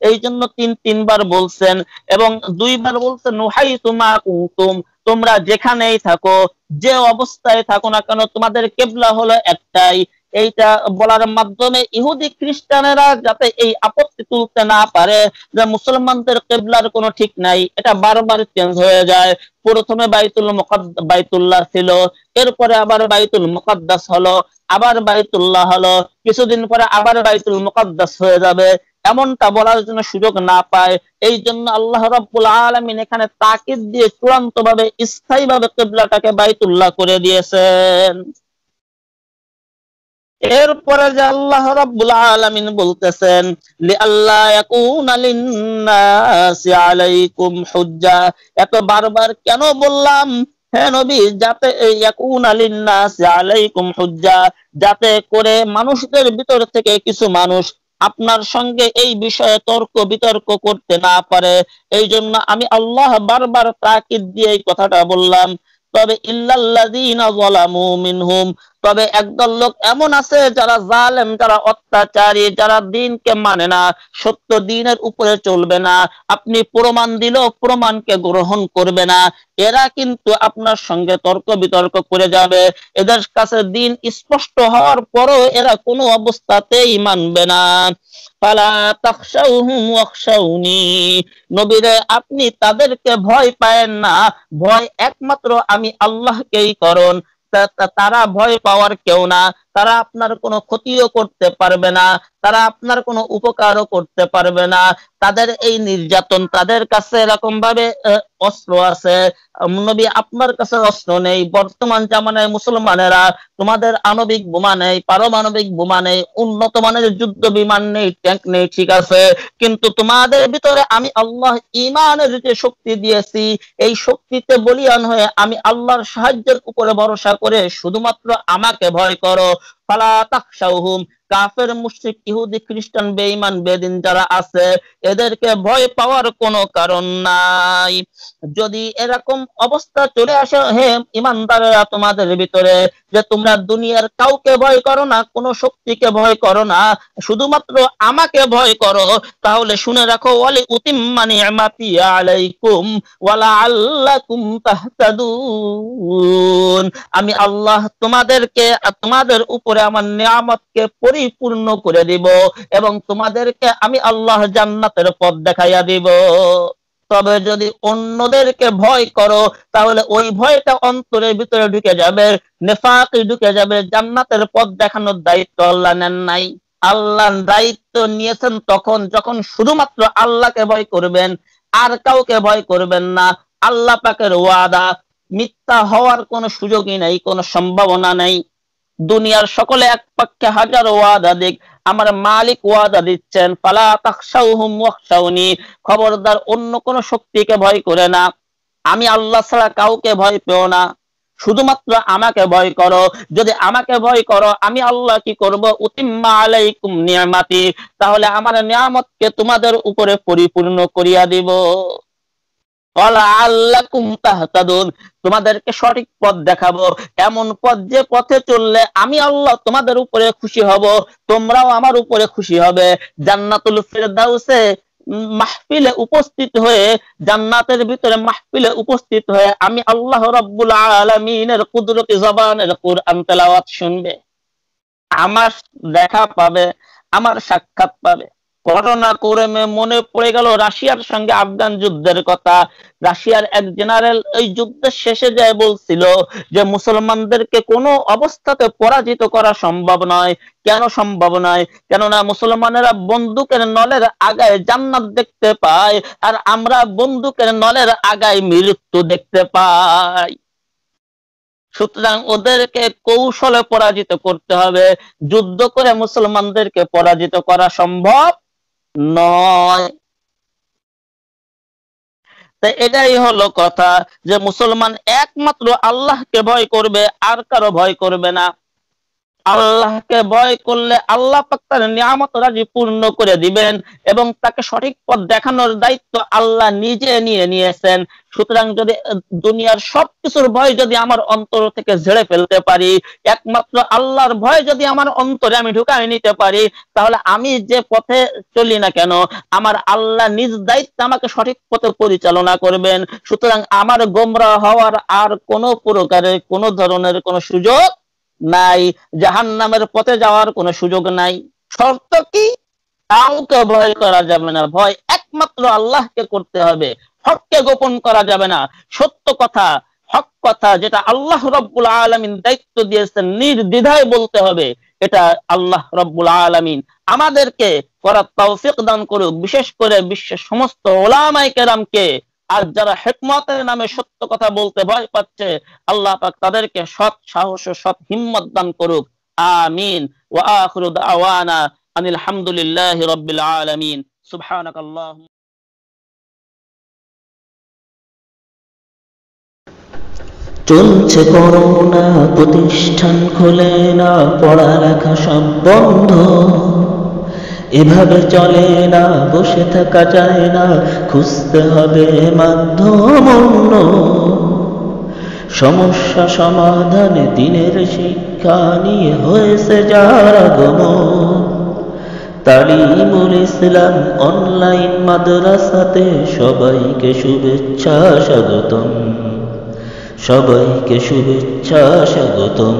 Speaker 2: এই জন্য তিনবার বলছেন এবং দুইবার বলছেন নুহাইতু মা কুনতুম, তোমরা যেখানেই থাকো, যে অবস্থায় থাকো না কেন তোমাদের কিবলা হলো একটাই। এইটা বলার মাধ্যমে ইহুদি খ্রিস্টানেরা যাতে এই আপত্তি তুলতে না পারে যে মুসলমানদের কিবলার কোনো ঠিক নাই, এটা বারবার চেঞ্জ হয়ে যায়। প্রথমে বাইতুল্লাহ ছিল, এরপরে আবার বাইতুল মুকাদ্দাস হলো, আবার বাইতুল্লাহ হলো, কিছুদিন পরে আবার বাইতুল মুকাদ্দাস হয়ে যাবে, এমনটা বলার জন্য সুযোগ না পায়। এই জন্য আল্লাহ রাব্বুল আলামিন এখানে তাকিদ দিয়ে চূড়ান্তভাবে স্থায়ীভাবে কিবলাটাকে বাইতুল্লাহ করে দিয়েছেন। এরপরে যে আল্লাহ রাব্বুল আলামিন বলতেছেন লিআল্লা ইয়াকুনা লিন্নাসি আলাইকুম হুজ্জা। এত বারবার কেন বললাম হে নবী? যাতে ইয়াকুনা লিন্নাসি আলাইকুম হুজ্জা, যাতে করে মানুষদের ভিতর থেকে কিছু মানুষ আপনার সঙ্গে এই বিষয়ে তর্ক বিতর্ক করতে না পারে। এই জন্য আমি আল্লাহ বারবার তাকিদ দিয়ে এই কথাটা বললাম। তবে ইল্লাল্লাযীনা যালামু মিনহুম, তবে একদল লোক এমন আছে যারা জালেম, যারা অত্যাচারী, যারা দিনকে মানে না, সত্য দিনের উপরে চলবে না, আপনি প্রমাণ দিলেও প্রমাণকে গ্রহণ করবে না, এরা কিন্তু আপনার সঙ্গে তর্ক বিতর্ক করে যাবে। এদের কাছে দিন স্পষ্ট হওয়ার পরও এরা কোনো অবস্থাতেই মানবে না। ফালা তাখশাউহুম ওয়াখশাউনি, নবীরে আপনি তাদেরকে ভয় পায়েন না, ভয় একমাত্র আমি আল্লাহকেই করুন। তারা ভয় পাওয়ার কেউ না, তারা আপনার কোনো ক্ষতিও করতে পারবে না, তারা আপনার কোনো উপকারও করতে পারবে না। তাদের এই নির্যাতন, তাদের কাছে এরকম ভাবে অস্ত্র আছে, নবী আপনার কাছে অস্ত্র নেই। বর্তমান জামানায় মুসলমানেরা তোমাদের আণবিক বোমা নেই, পারমাণবিক বোমা নেই, উন্নত মানের যুদ্ধ বিমান নেই, ট্যাঙ্ক নেই, ঠিক আছে, কিন্তু তোমাদের ভিতরে আমি আল্লাহ ঈমানের যে শক্তি দিয়েছি, এই শক্তিতে বলিয়ান হয়ে আমি আল্লাহর সাহায্যের উপরে ভরসা করে শুধুমাত্র আমাকে ভয় করো। ফালা তাখশাউহুম, কাফের, মুশরিক, ইহুদি, খ্রিস্টান, বেঈমান, বেদিন যারা আছে এদেরকে ভয় পাওয়ার কোনো কারণ নাই। যদি এরকম অবস্থা চলে আসে হে ইমানদারেরা তোমাদের ভিতরে, যে তোমরা দুনিয়ার কাউকে ভয় করো না, কোনো শক্তিকে ভয় করো না, শুধুমাত্র আমাকে ভয় করো, তাহলে শুনে রাখো ওয়ালি উতিম্মা নি'মাতি আলাইকুম ওয়া লাআল্লাকুম তাহতাদুন, আমি আল্লাহ তোমাদের উপরে আমার নিয়ামতকে পরিপূর্ণ করে দিব এবং তোমাদেরকে আমি আল্লাহ জান্নাতের পথ দেখাইয়া দিব। তবে যদি অন্যদেরকে ভয় করো তাহলে ওই ভয়টা অন্তরের ভিতরে ঢুকে যাবে, নেফাকে ঢুকে যাবে। জান্নাতের পথ দেখানোর দায়িত্ব আল্লাহ নেন নাই। আল্লাহ দায়িত্ব নিয়েছেন তখন যখন শুধুমাত্র আল্লাহকে ভয় করবেন, আর কাউকে ভয় করবেন না। আল্লাহ পাকের ওয়াদা মিথ্যা হওয়ার কোনো সুযোগই নাই, কোনো সম্ভাবনা নাই। দুনিয়ার সকলে এক পক্ষে হাজার ওয়াদা দিক, আমার মালিক ওয়াদা দিচ্ছেন ফালা তাখশাউহুম ওয়াখশাউনি, খবরদার অন্য কোন শক্তিকে ভয় করে না, আমি আল্লাহ ছাড়া কাউকে ভয় পেও না, শুধুমাত্র আমাকে ভয় করো। যদি আমাকে ভয় করো আমি আল্লাহ কি করব, উতিম্মা আলাইকুম নিয়ামাতি, তাহলে আমার নিয়ামতকে তোমাদের উপরে পরিপূর্ণ করিয়া দিব। আল্লাকুম তাহতাদুন, তোমাদেরকে সঠিক পথ দেখাবো, এমন পথ যে পথে চললে আমি আল্লাহ তোমাদের উপরে খুশি হব, তোমরাও আমার উপরে খুশি হবে। জান্নাতুল ফিরদাউসে মাহফিলে উপস্থিত হয়ে, জান্নাতের ভিতরে মাহফিলে উপস্থিত হয়ে আমি আল্লাহ রাব্বুল আলামিনের কুদরতি জবানের কুরআন তেলাওয়াত শুনবে, আমার দেখা পাবে, আমার সাক্ষাৎ পাবে। ঘটনা করে মনে পড়ে গেল রাশিয়ার সঙ্গে আফগান যুদ্ধের কথা। রাশিয়ার এক জেনারেল এই যুদ্ধের শেষে যায় বলছিল যে মুসলমানদেরকে কোনো অবস্থাতে পরাজিত করা সম্ভব নয়। কেন সম্ভব নয়? কেননা মুসলমানেরা বন্দুকের নলের আগায় জান্নাত দেখতে পায়, আর আমরা বন্দুকের নলের আগায় মৃত্যু দেখতে পাই। সুতরাং ওদেরকে কৌশলে পরাজিত করতে হবে, যুদ্ধ করে মুসলমানদেরকে পরাজিত করা সম্ভব নয়। তাই এটাই হলো কথা যে মুসলমান একমাত্র আল্লাহকে ভয় করবে, আর কারো ভয় করবে না। আল্লাহকে ভয় করলে আল্লাহ পাক তার নিয়ামত রাজি পূর্ণ করে দিবেন এবং তাকে সঠিক পথ দেখানোর দায়িত্ব আল্লাহ নিজে নিয়ে নিয়েছেন। সুতরাং যদি দুনিয়ার সবকিছুর ভয় যদি আমার অন্তর থেকে ঝেড়ে ফেলতে পারি, একমাত্র আল্লাহর ভয় যদি আমার অন্তরে আমি ঢুকাই নিতে পারি, তাহলে আমি যে পথে চলি না কেন আমার আল্লাহ নিজ দায়িত্বে আমাকে সঠিক পথে পরিচালনা করবেন। সুতরাং আমার গোমরা হওয়ার আর কোনো প্রকারের কোনো ধরনের কোনো সুযোগ নাই, জাহান্নামের পথে যাওয়ার কোনো সুযোগ নাই। শর্ত কি? কাউকে ভয় করা যাবে না, ভয় একমাত্র আল্লাহকে করতে হবে। হককে গোপন করা যাবে না, সত্য কথা, হক কথা যেটা আল্লাহ রাব্বুল আলামিন দায়িত্ব দিয়েছেন নির্দ্বিধায় বলতে হবে। এটা আল্লাহ রাব্বুল আলামিন আমাদেরকে করার তৌফিক দান করুক, বিশেষ করে বিশ্বের সমস্ত উলামায়ে কেরামকে। আর যারা হিকমতের নামে সত্য কথা বলতে ভয় পাচ্ছে, আল্লাহ পাক তাদেরকে সৎ সাহস ও সৎ হিম্মত দান করুক। আমিন। ওয়া আখিরু দাওয়ানা আনিল হামদুলিল্লাহি রাব্বিল আলামিন। সুবহানাকাল্লাহুম্মা।
Speaker 1: চলছে করোনা, প্রতিষ্ঠান খোলে না, পড়ালেখা সব বন্ধ, এভাবে চলে না, বসে থাকা যায় না, খুঁজতে হবে মাধ্যম অন্য। সমস্যা সমাধানে দিনের শিক্ষা নিয়ে হয়েছে যার আগমন, তালিমুল ইসলাম অনলাইন মাদ্রাসাতে সবাইকে শুভেচ্ছা স্বাগতম, সবাইকে শুভেচ্ছা স্বাগতম।